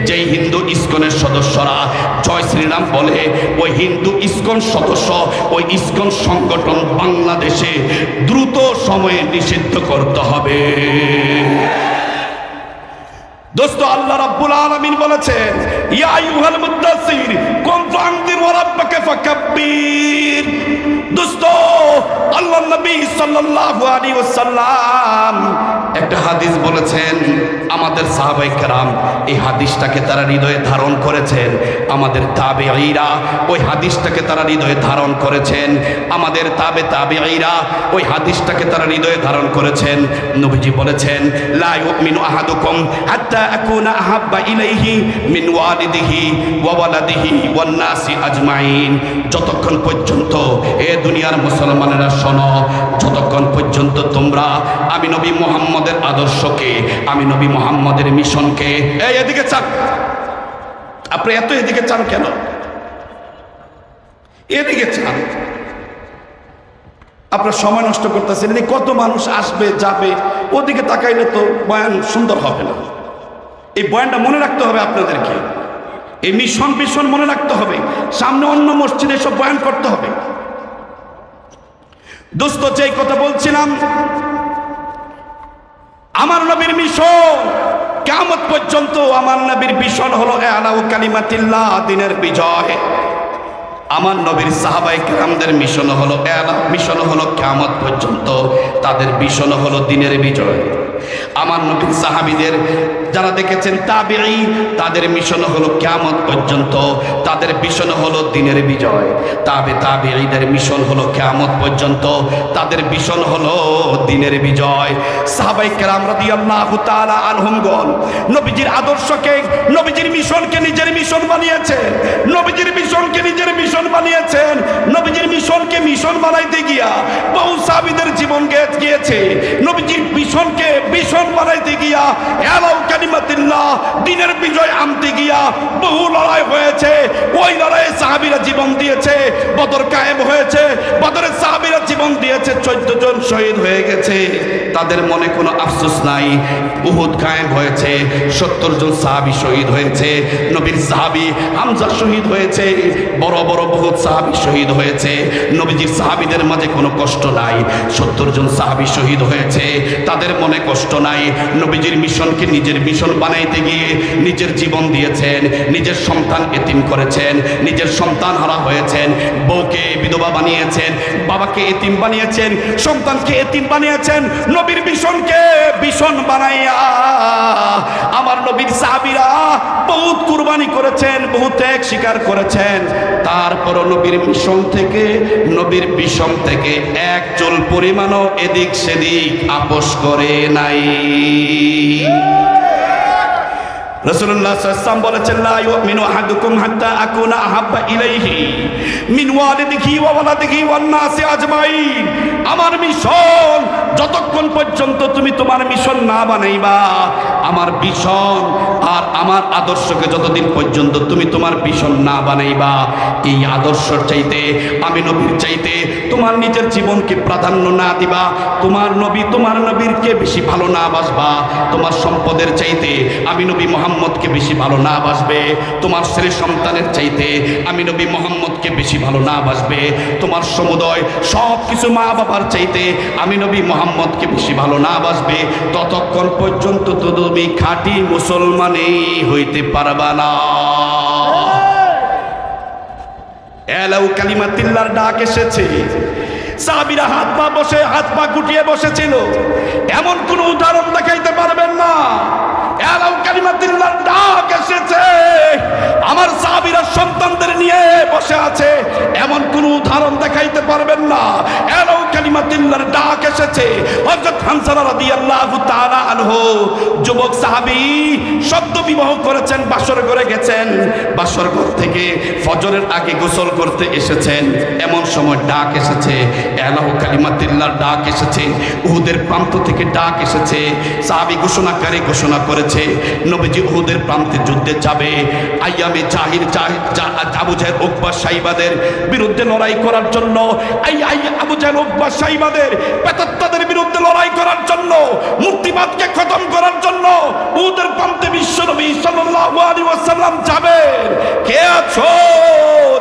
যেই হিন্দু ইসকনের সদস্যরা জয় শ্রীরাম বলে, ওই হিন্দু ইসকন সদস্য, ওই ইসকন সংগঠন বাংলাদেশে দ্রুত সময়ে নিষিদ্ধ করতে হবে। দোস্ত, আল্লাহ রাব্বুল আলামিন বলেছেন ইয়া আইয়ুহাল মুদ্দাসসির কুম ফাআনদির ওয়া রাব্বাকা ফাকাব্বির। দোস্ত, আল্লাহর নবী সাল্লাল্লাহু আলাইহি ওয়াসাল্লাম একটা হাদিস বলেছেন আমাদের সাহাবায়ে কেরাম, এই হাদিসটাকে তারা হৃদয়ে ধারণ করেছেন। আমাদের তাবেঈরা ওই হাদিসটাকে তারা হৃদয়ে ধারণ করেছেন। আমাদের তাবেঈরা ওই হাদিসটাকে তারা হৃদয়ে ধারণ করেছেন। নবীজি বলেছেন, লা ইউমিনু আহাদুকুম হাত্তা আকুনা আহাব্বা ইলাইহি মিন ওয়ালিদিহি ওয়া ওয়ালাদিহি ওয়ান নাসি আজমাইন। যতক্ষণ পর্যন্ত এ দুনিয়ার মুসলমানেরা শোনো, যতক্ষণ পর্যন্ত তোমরা আমি নবী মুহাম্মদের আদর্শকে, আমি নবী মুহাম্মদের মিশনকে, এই এদিকে চান, আপনি এত এদিকে চান কেন? এদিকে চান, আপনার সময় নষ্ট করতেছেন। কত মানুষ আসবে যাবে, ওদিকে তাকাইলে তো বয়ান সুন্দর হবে না। এই বয়ানটা মনে রাখতে হবে আপনাদেরকে, এই মিশন মনে রাখতে হবে। সামনে অন্য মসজিদে সব বয়ান করতে হবে। দোস্ত, যেই কথা বলছিলাম, আমার নবীর মিশন কিয়ামত পর্যন্ত, আমার নবীর মিশন হলো ইলাউ কালিমাতিল্লাহ, দিনের বিজয়। আমার নবীর সাহাবায়ে কেরামদের মিশন হলো কিয়ামত পর্যন্ত, তাদের মিশন হলো দিনের বিজয়। আমার নবীর সাহাবীদের যারা দেখেছেন তাবেঈ, তাদের মিশন হলো কিয়ামত পর্যন্ত, তাদের মিশন হলো দিনের বিজয়। তাবেঈদের মিশন হলো কিয়ামত পর্যন্ত, তাদের মিশন হলো দিনের বিজয়। সাহাবায়ে কেরাম রাদিয়াল্লাহু তাআলা আনহুমগণ নবীজির আদর্শকে, নবীজির মিশনকে নিজের মিশন বানিয়েছেন। নবীজির মিশনকে নিজের মিশন বানিয়েছেন। নবীজির মিশনকে মিশন বানাইতে গিয়া বহু সাহাবীদের জীবন গিয়েছে। নবীজির মিশনকে মিশন বানাইতে গিয়া ইলাউ কালিমাতিল্লাহ, দিনের বিজয় আনতে গিয়া বহু লড়াই হয়েছে। ওই লড়াইয়ে সাহাবীরা জীবন দিয়েছে। বদর কায়েম হয়েছে, বদরের সাহাবীরা জীবন দিয়েছে, 14 জন শহীদ হয়ে গেছে, তাদের মনে কোনো আফসোস নাই। উহুদ কায়েম হয়েছে, 70 জন সাহাবী শহীদ হয়েছে। নবীর সাহাবী হামজা শহীদ হয়েছে, বড় বড় বহুত সাহাবী শহীদ হয়েছে। নবীজির সাহাবীদের মাঝে কোনো কষ্ট নাই। 70 জন সাহাবী শহীদ হয়েছে, তাদের মনে কষ্ট নাই। নবীজির মিশনকে নিজের মিশন বানাইতে গিয়ে নিজের জীবন দিয়েছেন, নিজের সন্তান এতিম করেছেন, নিজের সন্তান হারা হয়েছেন, বউকে বিধবা বানিয়েছেন, বাবাকে এতিম বানিয়েছেন, সন্তানকে এতিম বানিয়েছেন। নবীর মিশনকে মিশন বানাইয়া আমার নবীর সাহাবীরা বহুত কুরবানি করেছেন, বহুত ত্যাগ স্বীকার করেছেন। তারপরও নবীর মিশন থেকে, নবীর মিশন থেকে এক চুল পরিমাণও এদিক সেদিক আপোষ করে নাই। রাসূলুল্লাহ সাল্লাল্লাহু আলাইহি ওয়াসাল্লাম বলেছেন, লা ইউমিনু আহাদুকুম হাত্তা আকুনা আহাব্বা ইলাইহি মিন ওয়ালিদিহি ওয়া ওয়ালাদিহি ওয়ান নাসি আজমাইন। আমার মিশন যতক্ষণ পর্যন্ত তুমি তোমার মিশন না বানাইবা, আমার মিশন আর আমার আদর্শকে যতদিন পর্যন্ত তুমি তোমার মিশন না বানাইবা, এই আদর্শের চাইতে, আমি নবীর চাইতে তোমার নিজের জীবনকে প্রাধান্য না দিবা, তোমার নবী তোমার নবীরকে বেশি ভালো না বাসবা, তোমার সম্পদের চাইতে আমি নবী মুহাম্মদকে বেশি ভালো না বাসবে, তোমার ছেলে সন্তানের চাইতে আমি নবী মুহাম্মদকে বেশি ভালো না বাসবে, তোমার সমুদয় সব কিছু মা বাবার চাইতে আমি নবী মুহাম্মদকে বেশি ভালো না বাসবে, ততক্ষণ পর্যন্ত তো তুমি খাঁটি মুসলমানই হইতে পারবা না। ইলাউ কালিমাতিল্লাহর ডাক এসেছে। সাহাবীরা হাত পা গুটিয়ে বসেছিল। এমন কোন উদাহরণ দেখাইতে পারবেন না। ইলাউ কালিমাতিল্লাহর ডাক এসেছে, আমার সাহাবীরা সন্তানদের নিয়ে বসে আছে, এমন কোন উদাহরণ দেখাইতে পারবেন না। ইলাউ কালিমাতিল্লাহর ডাক এসেছে। হযরত হামজা রাদিয়াল্লাহু তাআলা আনহু যুবক সাহাবী, সদ্য বিবাহ করেছেন, বাসর ঘরে গেছেন, বাসর ঘর থেকে ফজরের আগে গোসল করতে এসেছেন, এমন সময় ডাক এসেছে, ইলাউ কালিমাতিল্লাহর ডাক এসেছে, উহুদের প্রান্ত থেকে ডাক এসেছে। সাহাবী ঘোষণাকারী ঘোষণা করেছে, নবীজি উহুদের প্রান্তে যুদ্ধে যাবে। আইয়ামে জাহির আবু জাহেল উকবা সাইবাদের বিরুদ্ধে লড়াই করার জন্য, আবু জাহেল উকবা সাইবাদের পেতাত্তাদের বিরুদ্ধে লড়াই করার জন্য, মূর্তিবাদকে খতম করার জন্য উহুদের প্রান্তে বিশ্বনবী সাল্লাল্লাহু আলাইহি ওয়াসাল্লাম যাবেন। কে আছো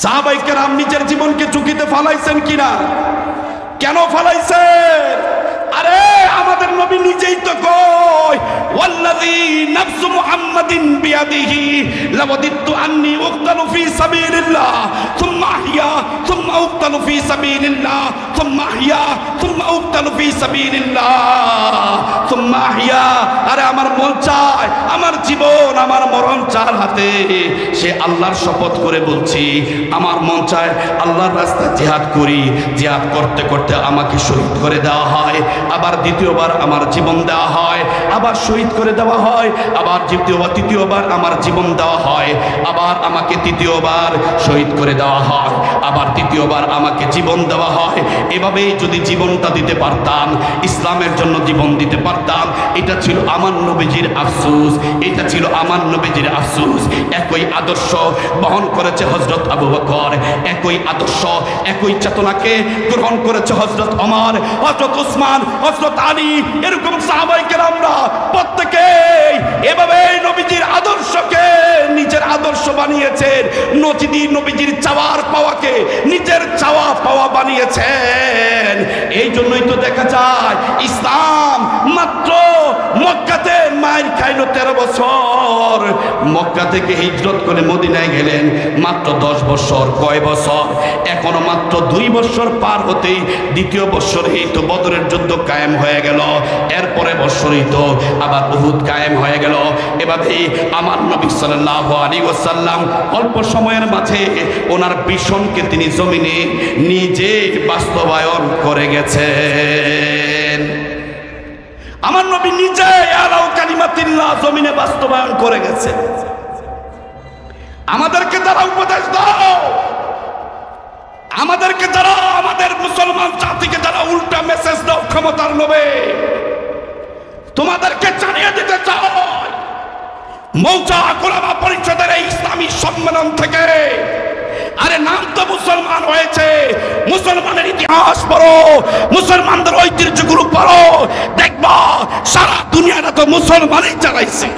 সাহাবায়ে কেরাম নিজের জীবনকে ঝুঁকিতে ফালাইছেন কিনা? কেন ফালাইছেন? আরে আমাদের নবী নিজেই তো কয়, ওয়াল্লাযী নাফসু মুহাম্মাদিন বিয়াদিহি লাওয়াদিতু আন্নী উকতালু ফী সাবিলিল্লাহ সুম্মা আহইয়া সুম্মা উকতালু ফী সাবিলিল্লাহ সুম্মা আহইয়া সুম্মা উকতালু ফী সাবিলিল্লাহ সুম্মা আহইয়া। আরে আমার মন চায়, আমার জীবন আমার মরণ চার হাতে। সে আল্লাহর শপথ করে বলছি, আমার মন চায় আল্লাহর রাস্তায় জিহাদ করি, জিহাদ করতে করতে আমাকে শহীদ করে দেওয়া হয়, আবার দ্বিতীয়বার আমার জীবন দেওয়া হয়, আবার শহীদ করে দেওয়া হয়, আবার তৃতীয়বার আমার জীবন দেওয়া হয়, আবার আমাকে তৃতীয়বার শহীদ করে দেওয়া হয়, আবার তৃতীয়বার আমাকে জীবন দেওয়া হয়। এভাবেই যদি জীবনটা দিতে পারতাম, ইসলামের জন্য জীবন দিতে পারতাম, এটা ছিল আমার নবীজির আফসোস, এটা ছিল আমার নবীজির আফসোস। একই আদর্শ বহন করেছে হযরত আবু বকর, একই আদর্শ একই চেতনাকে গ্রহণ করেছে হযরত ওমর, হযরত উসমান, হযরত আলী। এরকম সাহাবায়ে কেরামরা প্রত্যেকেই এভাবে নবীজির আদর্শকে নিজের আদর্শ বানিয়েছেন, নবীজির চাওয়ার পাওয়াকে নিজের চাওয়া পাওয়া বানিয়েছেন। এই জন্যই তো দেখা যায় ইসলাম মাত্র মক্কাতে মায়ের খাইলো 13 বছর, মক্কা থেকে হিজরত করে মদিনায় গেলেন মাত্র 10 বছর। কয় বছর? এখনো মাত্র 2 বছর পার হতেই দ্বিতীয় বছরেই তো বদরের যুদ্ধ কায়েম হয়ে গেল, এরপরে বছরই তো আবার উহুদ কায়েম হয়ে গেল। এভাবেই আমার নবী সাল্লাল্লাহু আলাইহি ওয়াসাল্লাম অল্প সময়ের মাঝে ওনার মিশনকে তিনি জমিনে নিজে বাস্তবায়ন করে গেছেন। আমার নবী নিজে আলাউ কালিমাতিল্লাহ জমিনে বাস্তবায়ন করে গেছেন। আমাদেরকে যারা উপদেশ দাও, আমাদেরকে যারা আমাদের মুসলমান জাতিকে যারা উল্টা মেসেজ দাও ক্ষমতার লোভে, তোমাদেরকে জানিয়ে দিতে চাই, মৌজা গোলামা পরিষদের এই ইসলামী সম্মেলন থেকে, আরে নাম তো মুসলমান হয়েছে, মুসলমানের ইতিহাস পড়ো, মুসলমানদের ঐতিহ্যগুলো পড়ো, দেখবা সারা দুনিয়াটা তো মুসলমানই চালাইছে।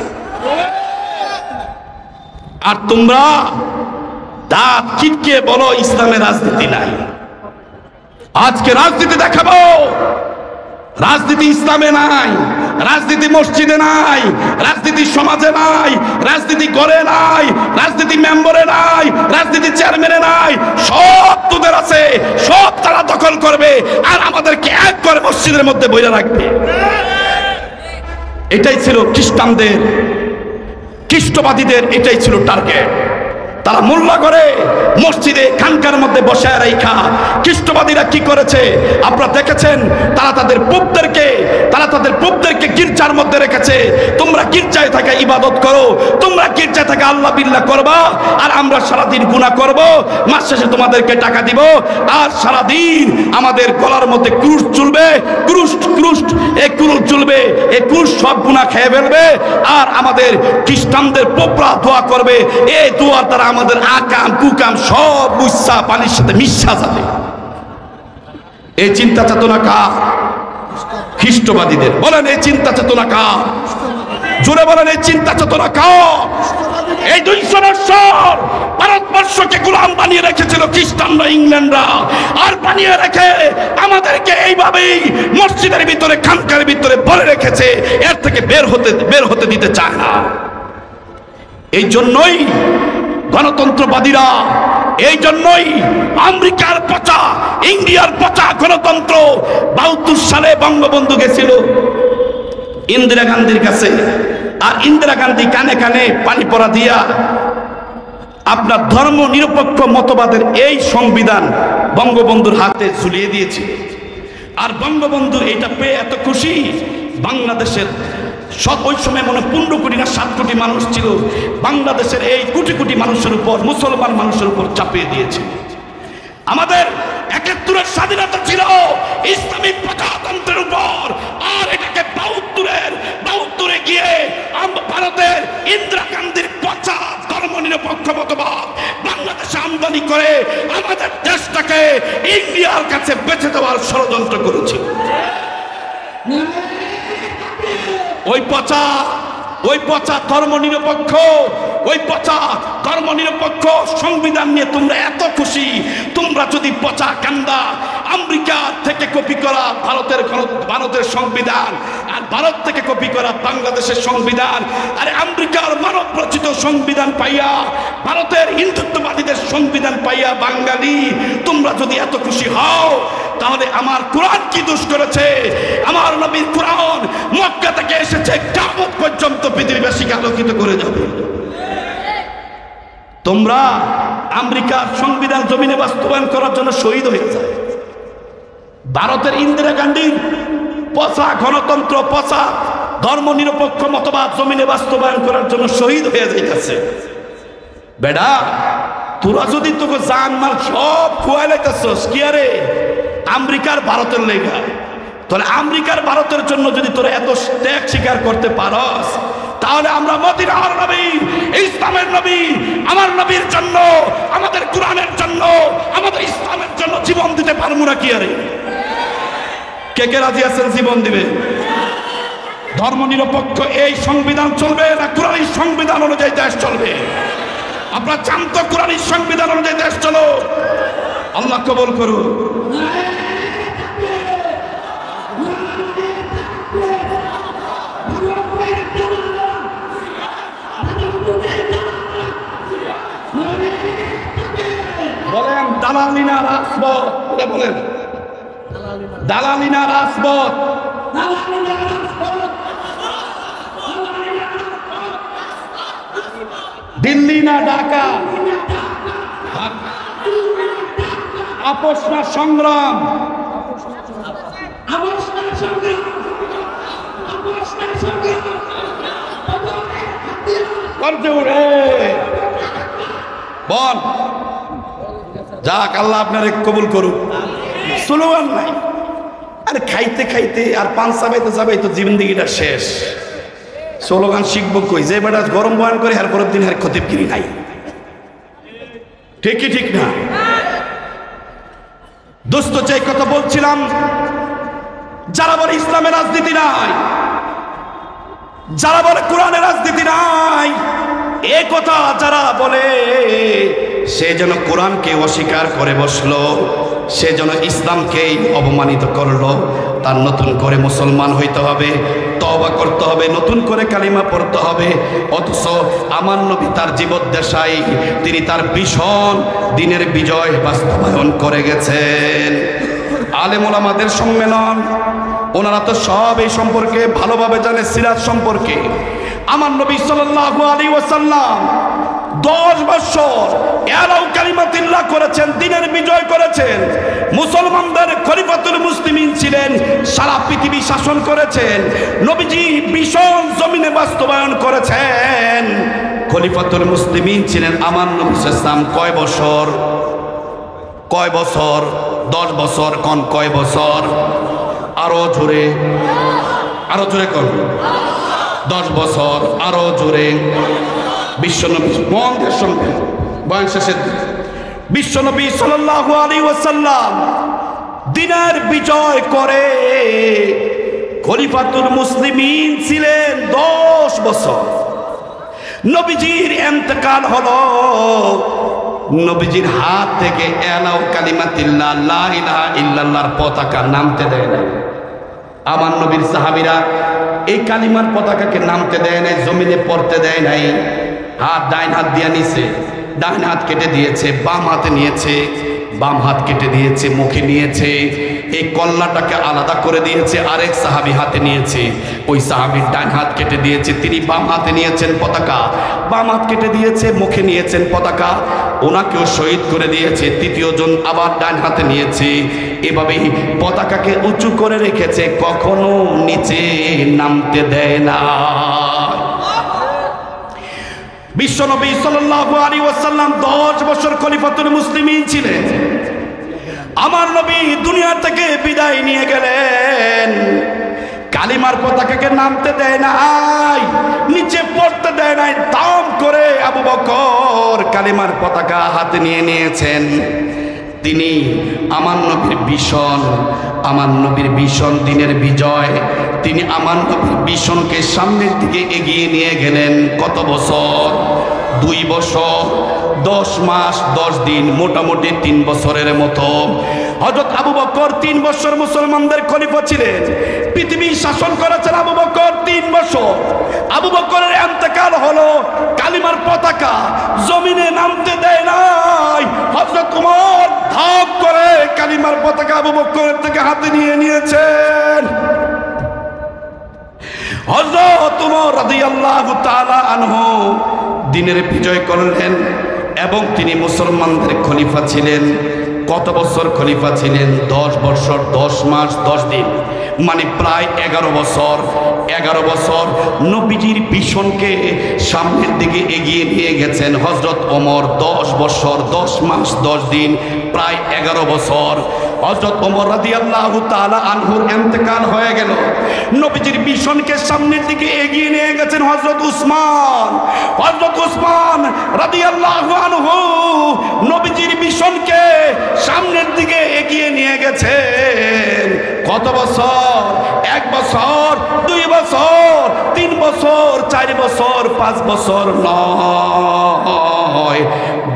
আর তোমরা দাঁত কিটকে বলো ইসলামে রাজনীতি নাই। আজকে রাজনীতি দেখাবো, রাজনীতি ইসলামে নাই, রাজনীতি মসজিদে নাই, রাজনীতি সমাজে নাই, রাজনীতি ঘরে নাই, রাজনীতি মেম্বারে নাই, রাজনীতি চেয়ারম্যানে নাই, সব তোদের আছে, সব তারা দখল করবে আর আমাদেরকে এক করে মসজিদের মধ্যে বইরা রাখবে। এটাই ছিল খ্রিস্টানদের, খ্রিস্টবাদীদের এটাই ছিল টার্গেট। তারা মোল্লা করে মসজিদে খানকার মধ্যে বসে রাখা। খ্রিস্টবাদীরা কি করেছে আপনারা দেখেছেন, তারা তাদের পুপদেরকে গির্জার মধ্যে রেখেছে। তোমরা গির্জায় থাকা ইবাদত করো, তোমরা গির্জায় থাকা আল্লাহ বিল্লাহ করবা, আর আমরা সারাদিন গুনাহ করব, মাস শেষে তোমাদেরকে টাকা দিব, আর সারাদিন আমাদের গলার মধ্যে ক্রুশ চলবে, ক্রুশ এই ক্রুশ চলবে, এই ক্রুশ সব গুনাহ খেয়ে ফেলবে, আর আমাদের খ্রিস্টানদের পোপরা দোয়া করবে, এই দোয়ার দ্বারা আমাদের আকাম কুকাম সব মুসা পানির সাথে মিশা যাবে। এই চিন্তা চেতনা কার? খ্রিস্টবাদীদের। বলেন এই চিন্তা চেতনা কার? জোরে বলেন এই চিন্তা চেতনা কার? এই 200 বছর ভারতবর্ষকে গোলাম বানিয়ে রেখেছিল খ্রিস্টানরা, ইংল্যান্ডরা, আর বানিয়ে রেখে আমাদেরকে এইভাবেই মসজিদের ভিতরে খানকার ভিতরে বলে রেখেছে, এর থেকে বের হতে দিতে চায় না। এই জন্যই গণতন্ত্রবাদীরা, এই জন্যই আমেরিকার পচা, ইন্ডিয়ার পচা গণতন্ত্র 72 সালে বঙ্গবন্ধু গেছিল ইন্দিরা গান্ধীর কাছে, আর ইন্দিরা গান্ধী কানে কানে পানি পড়া দিয়া আপনার ধর্ম নিরপেক্ষ মতবাদের এই সংবিধান বঙ্গবন্ধুর হাতে ঝুলিয়ে দিয়েছে। আর বঙ্গবন্ধু এটা পেয়ে এত খুশি, বাংলাদেশের সব ওই সময় মনে 15 কোটি না 7 কোটি মানুষ ছিল, বাংলাদেশের এই কোটি কোটি মানুষের উপর, মুসলমান মানুষের উপর চাপিয়ে দিয়েছে। আমাদের 71-এর স্বাধীনতা ছিল ইসলামী প্রজাতন্ত্রের উপর, আর এটাকে 72-এ গিয়ে ভারতের ইন্দিরা গান্ধীর পচা ধর্মনিরপেক্ষ মতবাদ বাংলাদেশে আমদানি করে আমাদের দেশটাকে ইন্ডিয়ার কাছে বেচে দেওয়ার ষড়যন্ত্র করেছে। ওই পচা ধর্মনিরপেক্ষ, ওই পচা ধর্মনিরপেক্ষ সংবিধান নিয়ে তোমরা এত খুশি, তোমরা যদি পচা কান্দা আমেরিকা থেকে কপি করা ভারতের সংবিধান আর ভারত থেকে কপি করা বাংলাদেশের সংবিধান, আরে আমেরিকার মানব রচিত সংবিধান পাইয়া, ভারতের হিন্দুত্ববাদীদের সংবিধান পাইয়া বাঙালি তোমরা যদি এত খুশি হও, তাহলে আমার কোরআন কি দোষ করেছে? আমার নবীর কোরআন মক্কা থেকে এসেছে, কিয়ামত পর্যন্ত পৃথিবীবাসীকে আলোকিত করে যাবে। তোমরা আমেরিকার সংবিধান জমিনে বাস্তবায়ন করার জন্য শহীদ হয়ে যায়। ভারতের ইন্দিরা গান্ধীর পচা গণতন্ত্র, পচা ধর্মনিরপেক্ষ মতবাদ জমিনে বাস্তবায়ন করার জন্য শহীদ হয়ে যাইতেছে। বেডা তোরা যদি তোকে জান মাল সব খুয়াই লাইতেছস কি আরে আমেরিকার ভারতের লেগা, তাহলে আমেরিকার ভারতের জন্য যদি তোরা এত ত্যাগ স্বীকার করতে পারস, তাহলে আমরা মদিনার নবী, ইসলামের নবী, আমার নবীর জন্য, আমাদের কোরআনের জন্য, আমাদের ইসলামের জন্য জীবন দিতে পারবো না কি আরে? কে কে রাজি আছেন জীবন দিবে? ধর্মনিরপেক্ষ এই সংবিধান চলবে না কোরআনের সংবিধান অনুযায়ী দেশ চলবে? আপনারা চান তো কোরআনের সংবিধান অনুযায়ী দেশ চলো? আল্লাহ কবুল করুন। বলেন দালালি না রাজপথ, বলেন দালালি না রাজপথ, দিল্লি না ঢাকা, আপোষ না সংগ্রাম, বল যাক আল্লাহ আপনার কবুল করুক। স্লোগান নাই, আরে খাইতে খাইতে আর পান চাবাইতে চাবাইতে জীবনদিগিটা শেষ। স্লোগান শিখবো কই? যে বেটা গরম বয়ান করে আর পরের দিন আর খতিবগিরি নাই, ঠিক কি ঠিক না? দোস্ত যে কথা বলছিলাম, যারা বলে ইসলামের রাজনীতি নাই, যারা বলে কোরআনের রাজনীতি নাই, এ কথা যারা বলে সে যেন কোরআনকে অস্বীকার করে বসলো, সে যেন ইসলামকেই অপমানিত করলো। তার নতুন করে মুসলমান হইতে হবে, তওবা করতে হবে, নতুন করে কালিমা পড়তে হবে। অথচ আমার নবী তার জীবদ্দশায় তিনি তার ভীষণ দিনের বিজয় বাস্তবায়ন করে গেছেন। আলেম ওলামাদের সম্মেলন, ওনারা তো সব এই সম্পর্কে ভালোভাবে জানে, সিরাত সম্পর্কে। আমার নবী সাল্লাল্লাহু আলাইহি ওয়াসাল্লাম 10 বছর এলাউ কালিমাতিল্লাহ করেছেন, দিনের বিজয় করেছেন, মুসলমানদের খলিফাতুল মুসলিমিন ছিলেন, সারা পৃথিবী শাসন করেছেন। নবীজি ভীষণ জমিনে বাস্তবায়ন করেছেন, খলিফাতুল মুসলিমিন ছিলেন আমার নবী সাল্লাল্লাহু আলাইহি ওয়াসাল্লাম। কয় বছর? কয় বছর? 10 বছর। কোন কয় বছর? আরো জোরে, আরো জোরে কোন? 10 বছর। আরো জোরে। বিশ্বনবী মহানদের সঙ্গে বয়ান শেষের বিশ্বনবী সাল্লাল্লাহু আলাইহি ওয়াসাল্লাম দিনের বিজয় করে খলিফাতুল মুসলিমিন ছিলেন 10 বছর। নবীজির ইন্তেকাল হলো, নবীজির হাত থেকে এলাউ কালিমাতিল্লাহ লা ইলাহা ইল্লাল্লাহর পতাকা নামতে দেয় না। আমার নবীর সাহাবীরা এই কালিমার পতাকাকে নামতে দেয় নাই, জমিনে পড়তে দেয় নাই। হাত ডাইন হাত দিয়ে নিছে, ডাইন হাত কেটে দিয়েছে, বাম হাতে নিয়েছে, বাম হাত কেটে দিয়েছে, মুখে নিয়েছে, এই কল্লাটাকে আলাদা করে দিয়েছে, আরেক সাহাবী হাতে নিয়েছে, ওই সাহাবীর ডান হাত কেটে দিয়েছে, তিনি বাম হাতে নিয়েছেন পতাকা, বাম হাত কেটে দিয়েছে, মুখে নিয়েছেন পতাকা, ওনাকেও শহীদ করে দিয়েছে, তৃতীয় জন আবার ডান হাতে নিয়েছে। এভাবেই পতাকাকে উঁচু করে রেখেছে, কখনো নিচে নামতে দেয় না। বিশ্বনবী সাল্লাল্লাহু আলাইহি ওয়াসাল্লাম 10 বছর খলিফাতুল মুসলিমিন ছিলেন। আমার নবী দুনিয়া থেকে বিদায় নিয়ে গেলেন, কালিমার পতাকাকে নামতে দেয় নাই, নিচে পড়তে দেয় নাই। দাম করে আবু বকর কালিমার পতাকা হাতে নিয়ে নিয়েছেন। তিনি আমার নবীর ভীষণ, আমার নবীর ভীষণ দিনের বিজয়, তিনি আমার নবীর ভীষণকে সামনের দিকে এগিয়ে নিয়ে গেলেন। কত বছর? 2 বছর 10 মাস 10 দিন, মোটামুটি 3 বছরের মতো। হযরত আবু বকর 3 বছর মুসলমানদের খলিফা ছিলেন, পৃথিবী শাসন করেছেন আবু বকর 3 বছর। আবু বকরের ইন্তেকাল হলো, কালিমার পতাকা জমিনে নামতে দেয় নাই। হযরত ওমর ধাপ করে কালিমার পতাকা আবু বকরের থেকে হাতে নিয়ে নিয়েছেন। হযরত ওমর রাদিয়াল্লাহু তাআলা আনহু দিনের বিজয় করলেন এবং তিনি মুসলমানদের খলিফা ছিলেন। কত বছর খলিফা ছিলেন? 10 বছর 10 মাস 10 দিন, মানে প্রায় 11 বছর। 11 বছর নবীজির মিশনকে সামনের দিকে এগিয়ে নিয়ে গেছেন হযরত ওমর। 10 বছর 10 মাস 10 দিন, প্রায় 11 বছর। হযরত ওমর রাদিয়াল্লাহু তাআলা আনহুর ইন্তেকাল হয়ে গেল। নবীজির মিশনকে সামনের দিকে এগিয়ে নিয়ে গেছেন হযরত উসমান। হযরত উসমান রাদিয়াল্লাহু আনহু নবীজির মিশনকে সামনের দিকে এগিয়ে নিয়ে গেছেন। কত বছর? 1 বছর 2 বছর 3 বছর 4 বছর 5 বছর নয়,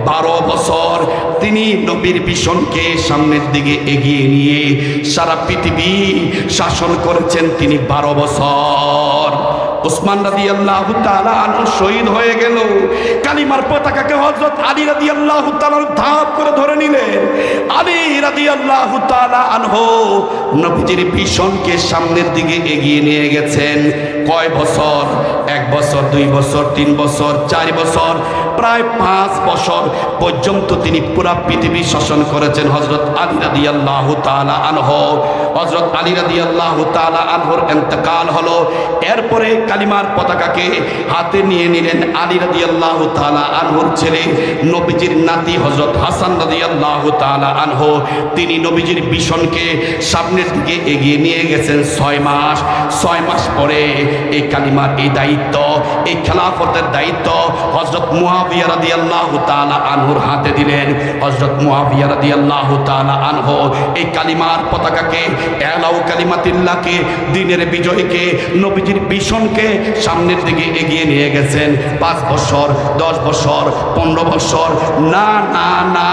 12 বছর তিনি নবীর মিশনকে সামনের দিকে এগিয়ে নিয়ে সারা পৃথিবী শাসন করেছেন তিনি 12 বছর। উসমান রাদিয়াল্লাহু তাআলা আনহু শহীদ হয়ে গেল। কালিমার পতাকাকে হযরত আলী রাদিয়াল্লাহু তাআলা ধাপ করে ধরে নিলেন। আলী রাদিয়াল্লাহু তাআলা আনহু নবীজির মিশনকে সামনের দিকে এগিয়ে নিয়ে গেছেন। কয় বছর? 1 বছর 2 বছর 3 বছর 4 বছর, প্রায় 5 বছর পর্যন্ত তিনি পুরা পৃথিবী শাসন করেছেন হযরত আলী রাদিয়াল্লাহু তাআলা আনহু। হযরত আলী রাদিয়াল্লাহু তাআলা আনহুর ইন্তেকাল হলো। এরপরে কালিমার পতাকাকে হাতে নিয়ে নিলেন আলী রাদিয়াল্লাহু তাআলা আনহুর ছেলে, নবীজির নাতি হযরত হাসান রাদিয়াল্লাহু তাআলা আনহু। তিনি নবীজির মিশনকে সামনের দিকে এগিয়ে নিয়ে গেছেন 6 মাস। 6 মাস পরে এই কালিমার এই দায়িত্ব, এই খেলাফতের দায়িত্ব হযরত মুআবিয়া রাদিয়াল্লাহু তাআলা আনহুর হাতে দিলেন। হযরত মুআবিয়া রাদিয়াল্লাহু তাআলা আনহু এই কালিমার পতাকাকে, এলাউ কালিমাতিল্লাহকে, দ্বীনের বিজয়কে, নবীজির মিশনকে সামনের দিকে এগিয়ে নিয়ে গেছেন 5 বছর 10 বছর 15 বছর। না না না,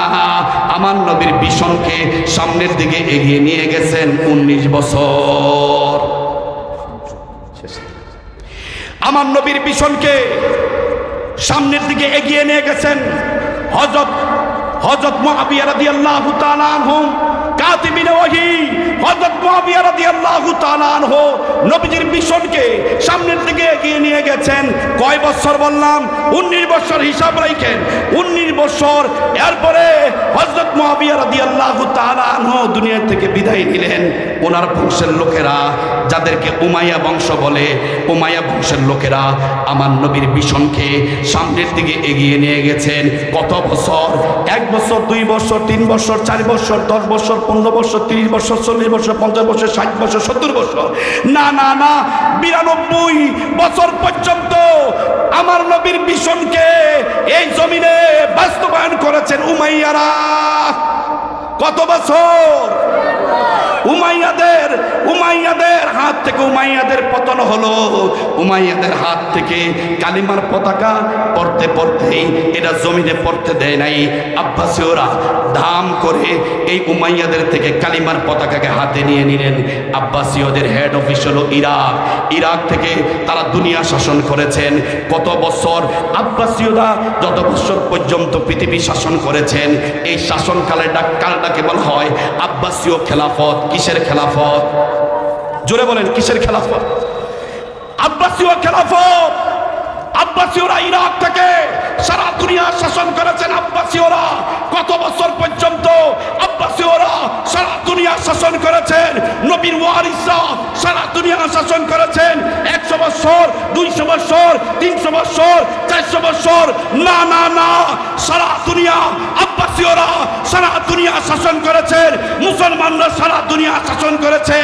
আমার নবীর মিশনকে সামনের দিকে এগিয়ে নিয়ে গেছেন 19 বছর। আমার নবীর মিশনকে সামনের দিকে এগিয়ে নিয়ে গেছেন হযরত মুআবিয়া রাদিয়াল্লাহু তাআলা আনহু, কাতিবিনে ওহী। হযরত মুআবিয়া রাদিয়াল্লাহু তাআলা আনহু নবীজির মিশনকে সামনের দিকে এগিয়ে নিয়ে গেছেন। কয় বছর বললাম? 19 বছর হিসাব রাখেন, 19 বছর। এরপরে হযরত মুআবিয়া রাদিয়াল্লাহু তাআলা আনহু দুনিয়া থেকে বিদায় নিলেন। ওনার বংশের লোকেরা, যাদেরকে উমাইয়া বংশ বলে, উমাইয়া বংশের লোকেরা আমার নবীর মিশনকে সামনের দিকে এগিয়ে নিয়ে গেছেন। কত বছর? 1 বছর 2 বছর 3 বছর 4 বছর 10 বছর 15 বছর 30 বছর 40 বছর 50 বছর 60 বছর 70 বছর। না না না, 92 বছর পর্যন্ত আমার নবীর মিশনকে এই জমিনে বাস্তবায়ন করেছেন উমাইয়ারা। কত বছর? উমাইয়াদের হাত থেকে উমাইয়াদের পতন হলো। উমাইয়াদের হাত থেকে কালিমার পতাকা পড়তে পড়তেই এটা জমিনে পড়তে দেয় নাই। আব্বাসীয়রা ধাম করে এই উমাইয়াদের থেকে কালিমার পতাকাকে হাতে নিয়ে নিলেন। আব্বাসীয়দের হেড অফিস হলো ইরাক। ইরাক থেকে তারা দুনিয়া শাসন করেছেন। কত বছর? আব্বাসীয়রা যত বছর পর্যন্ত পৃথিবী শাসন করেছেন, এই শাসনকালটাকে বলা হয় আব্বাসীয় খেলাফত। কিসের খেলাফত? জোরে বলেন, কিসের খেলাফত? আব্বাসীয় খেলাফত। আব্বাসীয়রা ইরাক থেকে সারা দুনিয়া শাসন করেছেন। আব্বাসীয়রা কত বছর পর্যন্ত? আব্বাসীয়রা সারা দুনিয়া শাসন করেছেন। নবীর ওয়ারিসরা সারা দুনিয়া শাসন করেছেন। 100 বছর 200 বছর 300 বছর 400 বছর। না না না, সারা দুনিয়া আব্বাসীয়রা সারা দুনিয়া শাসন করেছেন। মুসলমানরা সারা দুনিয়া শাসন করেছে।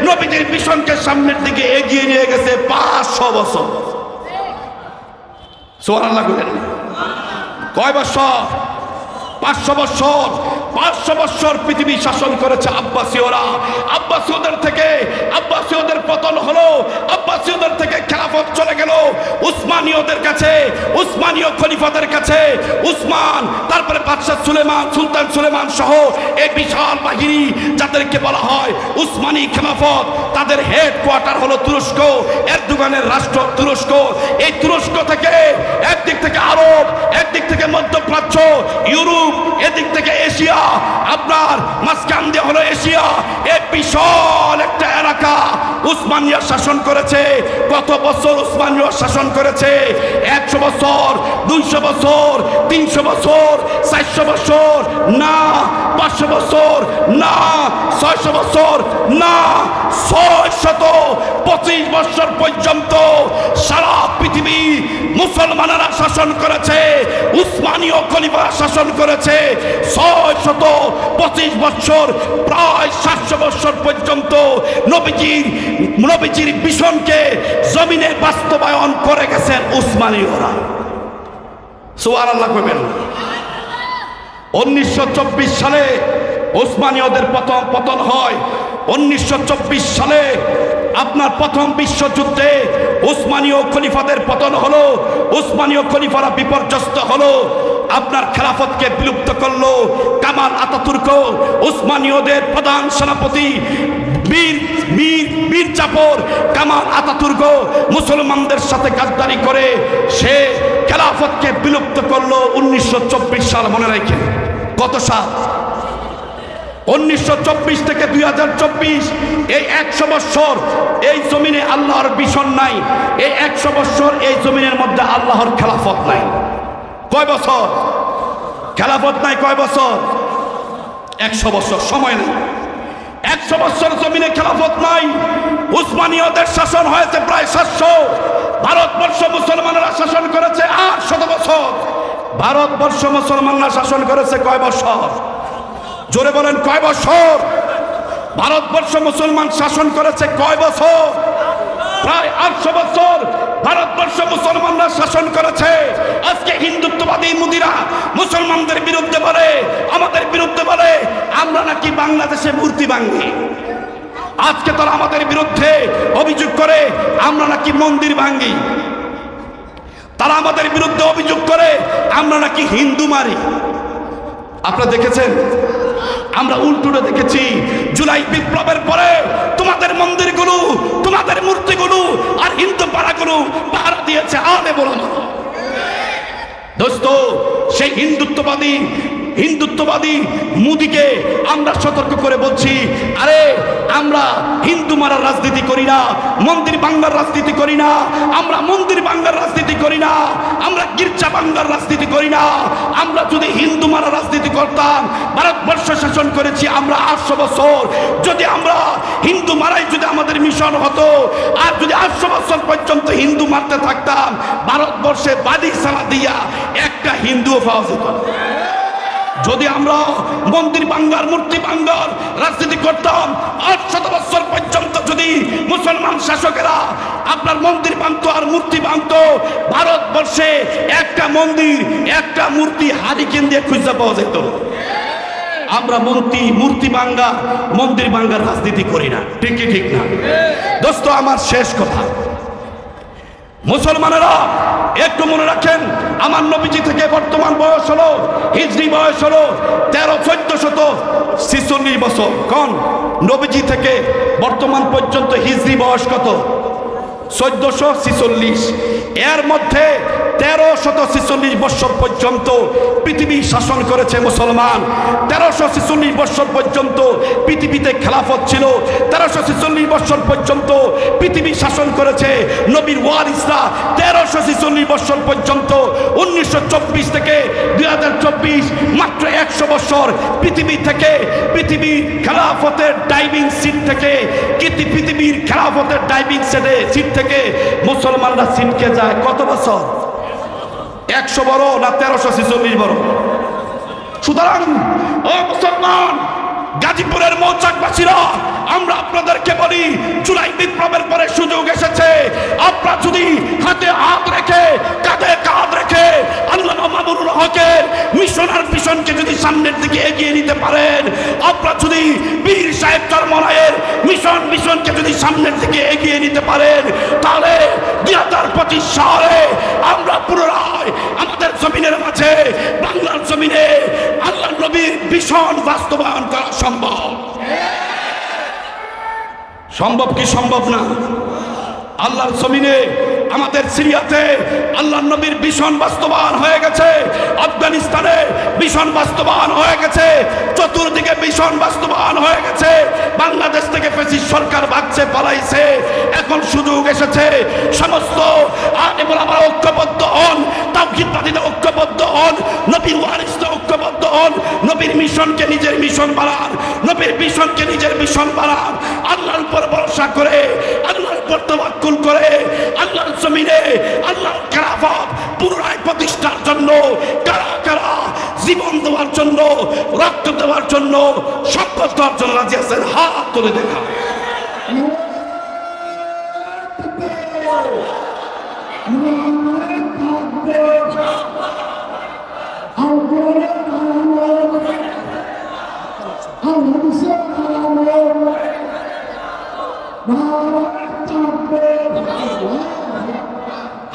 নবীজির মিশনকে সামনের দিকে এগিয়ে নিয়ে গেছে 500 বছর। সুবহানাল্লাহ বলেন। কয় বছর? 500 বছর। 500 বছর পৃথিবী শাসন করেছে আব্বাসীয়রা। আব্বাসীয়দের থেকে আব্বাসীয়দের পতন হলো। আব্বাসীয়দের থেকে খেলাফত চলে গেল উসমানীয়দের কাছে, উসমানীয় খলিফাদের কাছে উসমান, তারপরে বাদশাহ সুলেমান, সুলতান সুলেমান সহ এই বিশাল বাহিনী যাদেরকে বলা হয় উসমানী খেলাফত, তাদের হেডকোয়ার্টার হলো তুরস্ক, এরদোগানের রাষ্ট্র তুরস্ক। এই তুরস্ক থেকে একদিক থেকে আরব, একদিক থেকে মধ্যপ্রাচ্য, ইউরোপ, এদিক থেকে এশিয়া, আপনার মাঝখান দিয়ে হলো এশিয়া, এই বিশাল একটা এলাকা উসমানিয়া শাসন করেছে। কত বছর উসমানিয়া শাসন করেছে? 100 বছর, 200 বছর, 300 বছর, 400 বছর না, 500 বছর না, 600 বছর না, 625 বছর পর্যন্ত সারা পৃথিবী মুসলমানেরা শাসন করেছে, উসমানীয় খলিফারা শাসন করেছে। 625 বছর, প্রায় 700 বছর পর্যন্ত নবীজির মিশনকে জমিনে বাস্তবায়ন করে গেছেন উসমানীয়রা। সুবহানাল্লাহ কইবেন। 1924 সালে উসমানীয়দের পতন হয়। 1924 সালে আপনার প্রথম বিশ্বযুদ্ধে উসমানীয় খলিফাদের পতন হলো, উসমানীয় খলিফারা বিপর্যস্ত হলো, আপনার খেলাফতকে বিলুপ্ত করলো কামাল আতাতুর্ক। উসমানীয়দের প্রধান সেনাপতি বীর জাফর কামাল আতাতুর্ক মুসলমানদের সাথে গাদ্দারি করে সে খেলাফতকে বিলুপ্ত করলো 1924 সাল। মনে রাখেন কত সাল? 1924 থেকে 2024, এই 100 বছর এই জমিনে আল্লাহর মিশন নাই। এই 100 বছর এই জমিনের মধ্যে আল্লাহর খেলাফত নাই। কয় বছর খেলাফত নাই? কয় বছর? 100 বছর সময় নেই। 100 বছর জমিনে খেলাফত নাই। উসমানীয়দের শাসন হয়েছে প্রায় 700। ভারতবর্ষ মুসলমানেরা শাসন করেছে 800 বছর। ভারতবর্ষ মুসলমানরা শাসন করেছে কয় বছর? জোরে বলেন কয় বছর? ভারতবর্ষ মুসলমান শাসন করেছে কয় বছর? প্রায় 800 বছর ভারতবর্ষ মুসলমানরা শাসন করেছে। আজকে হিন্দুত্ববাদী মুদিরা মুসলমানদের বিরুদ্ধে বলে, আমাদের বিরুদ্ধে বলে আমরা নাকি বাংলাদেশে মূর্তি ভাঙি। আজকে তারা আমাদের বিরুদ্ধে অভিযোগ করে আমরা নাকি মন্দির ভাঙি। তারা আমাদের বিরুদ্ধে অভিযোগ করে আমরা নাকি হিন্দু মারি। আপনারা দেখেছেন? আমরা উল্টোটা দেখেছি। জুলাই বিপ্লবের পরে তোমাদের মন্দিরগুলো, তোমাদের মূর্তিগুলো আর হিন্দু পাড়াগুলো পাহারা দিয়েছে আলে ওলামা। দোস্ত, সেই হিন্দুত্ববাদী মোদিকে আমরা সতর্ক করে বলছি, আরে আমরা হিন্দু মারার রাজনীতি করি না, মন্দির ভাঙার রাজনীতি করি না, আমরা মন্দির ভাঙার রাজনীতি করি না, আমরা গির্জা ভাঙার রাজনীতি করি না। আমরা যদি হিন্দু মারার রাজনীতি করতাম, ভারতবর্ষ শাসন করেছি আমরা 800 বছর, যদি আমরা হিন্দু মারাই যদি আমাদের মিশন হতো, আর যদি 800 বছর পর্যন্ত হিন্দু মারতে থাকতাম, ভারতবর্ষে বাদি সালা দিয়া একটা হিন্দুও পাওয়া যেত না। যদি আমরা মন্দির ভাঙ্গার, মূর্তি ভাঙ্গার রাজনীতি করতাম, 800 বছর পর্যন্ত যদি মুসলমান শাসকেরা আপনার মন্দির ভাঙতো আর মূর্তি ভাঙতো, ভারতবর্ষে একটা মন্দির, একটা মূর্তি হারিকেন দিয়ে খুঁজে পাওয়া যেত। আমরা মূর্তি ভাঙ্গা, মন্দির ভাঙ্গার রাজনীতি করি না। ঠিক কি ঠিক না দোস্ত? আমার শেষ কথা, মুসলমানেরা একটু মনে রাখেন, আমার নবীজি থেকে বর্তমান বয়স হলো, হিজরি বয়স হলো 1446 বছর। কোন নবীজি থেকে বর্তমান পর্যন্ত হিজরি বয়স কত? 1446। এর মধ্যে 1346 বছর পর্যন্ত পৃথিবী শাসন করেছে মুসলমান। 1346 বছর পর্যন্ত পৃথিবীতে খেলাফত ছিল। 1346 বছর পর্যন্ত পৃথিবী শাসন করেছে নবীর ওয়ারিসরা। 1346 বছর পর্যন্ত 1924 থেকে 2024 মাত্র 100 বছর পৃথিবীর খেলাফতের ড্রাইভিং সিট থেকে, পৃথিবীর খেলাফতের ড্রাইভিং সিট থেকে মুসলমানরা ছিটকে যায় কত বছর? 100 বড় না 1346 বড়? সুতরাং ও মুসলমান, গাজীপুরের মৌচাকবাসীরা, আমরা আপনাদেরকে বলি, জুলাই বিপ্লবের পরে সুযোগ এসেছে। আপনারা যদি হাতে হাত রেখে, কাঁধে কাঁধ রেখে আল্লাহ মামুনুল হকের মিশনকে যদি সামনের দিকে এগিয়ে নিতে পারেন, আপনারা যদি বীর সাহেব চরমনায়ের মিশনকে যদি সামনের দিকে এগিয়ে নিতে পারেন, তাহলে 2025 2025 সালে আমরা পুনরায় আমাদের জমিনের মাঝে বাংলার জমিনে আল্লাহর নবীর ভীষণ বাস্তবায়ন করা সম্ভব। সম্ভব কি সম্ভব না? আল্লাহর জমিনে আমাদের সিরিয়াতে আল্লাহর নবীর ভীষণ বাস্তবায়ন হয়ে গেছে, আফগানিস্তানে ভীষণ বাস্তবায়ন হয়ে গেছে, চতুর্দিকে ভীষণ বাস্তবায়ন হয়ে গেছে। বাংলাদেশ থেকে ফ্যাসিস্ট সরকার ভাগছে, পালাইছে। এখন সুযোগ এসেছে সমস্ত আলেম ওলামারা ঐক্যবদ্ধ হন, তাওহীদবাদীরা ঐক্যবদ্ধ হন, নবীর ওয়ারিসরা ঐক্যবদ্ধ হন, নবীর মিশনকে নিজের মিশন বানান, নবীর মিশনকে নিজের মিশন বানান। আল্লাহর উপর ভরসা করে, আল্লাহর উপর তাওয়াক্কুল করে আল্লাহর জমিনে আল্লাহর খেলাফত পুনরায় প্রতিষ্ঠার জন্য কারা কারা জীবন দেওয়ার জন্য, রক্ত দেওয়ার জন্য, সম্পদ দেওয়ার জন্য রাজি আছেন? হাত তুলে দেখা।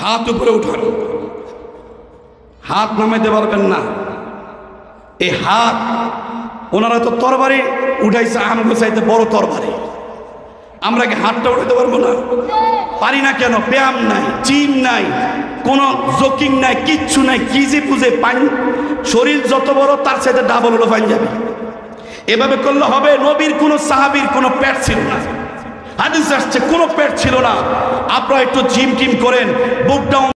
হাত উপরে উঠান, হাত নামাইতে পারবেন না। এই হাত ওনারা তো তরবারি উঠাইছে, আমগো চাইতে বড় তরবারি। আমরা কি হাতটা উঠাতে পারবো না? পারি না কেন? ব্যায়াম নাই, জিম নাই, কোনো জোকিং নাই, কিচ্ছু নাই। কি যে বুঝে পানি, শরীর যত বড় তার চাইতে ডাবল হলো পানি যাবে। এভাবে করলে হবে? নবীর কোনো সাহাবীর কোনো পেট ছিল না, হাদিস আসছে কোনো পেট ছিল না। আপনারা একটু জিম টিম করেন, বুকটা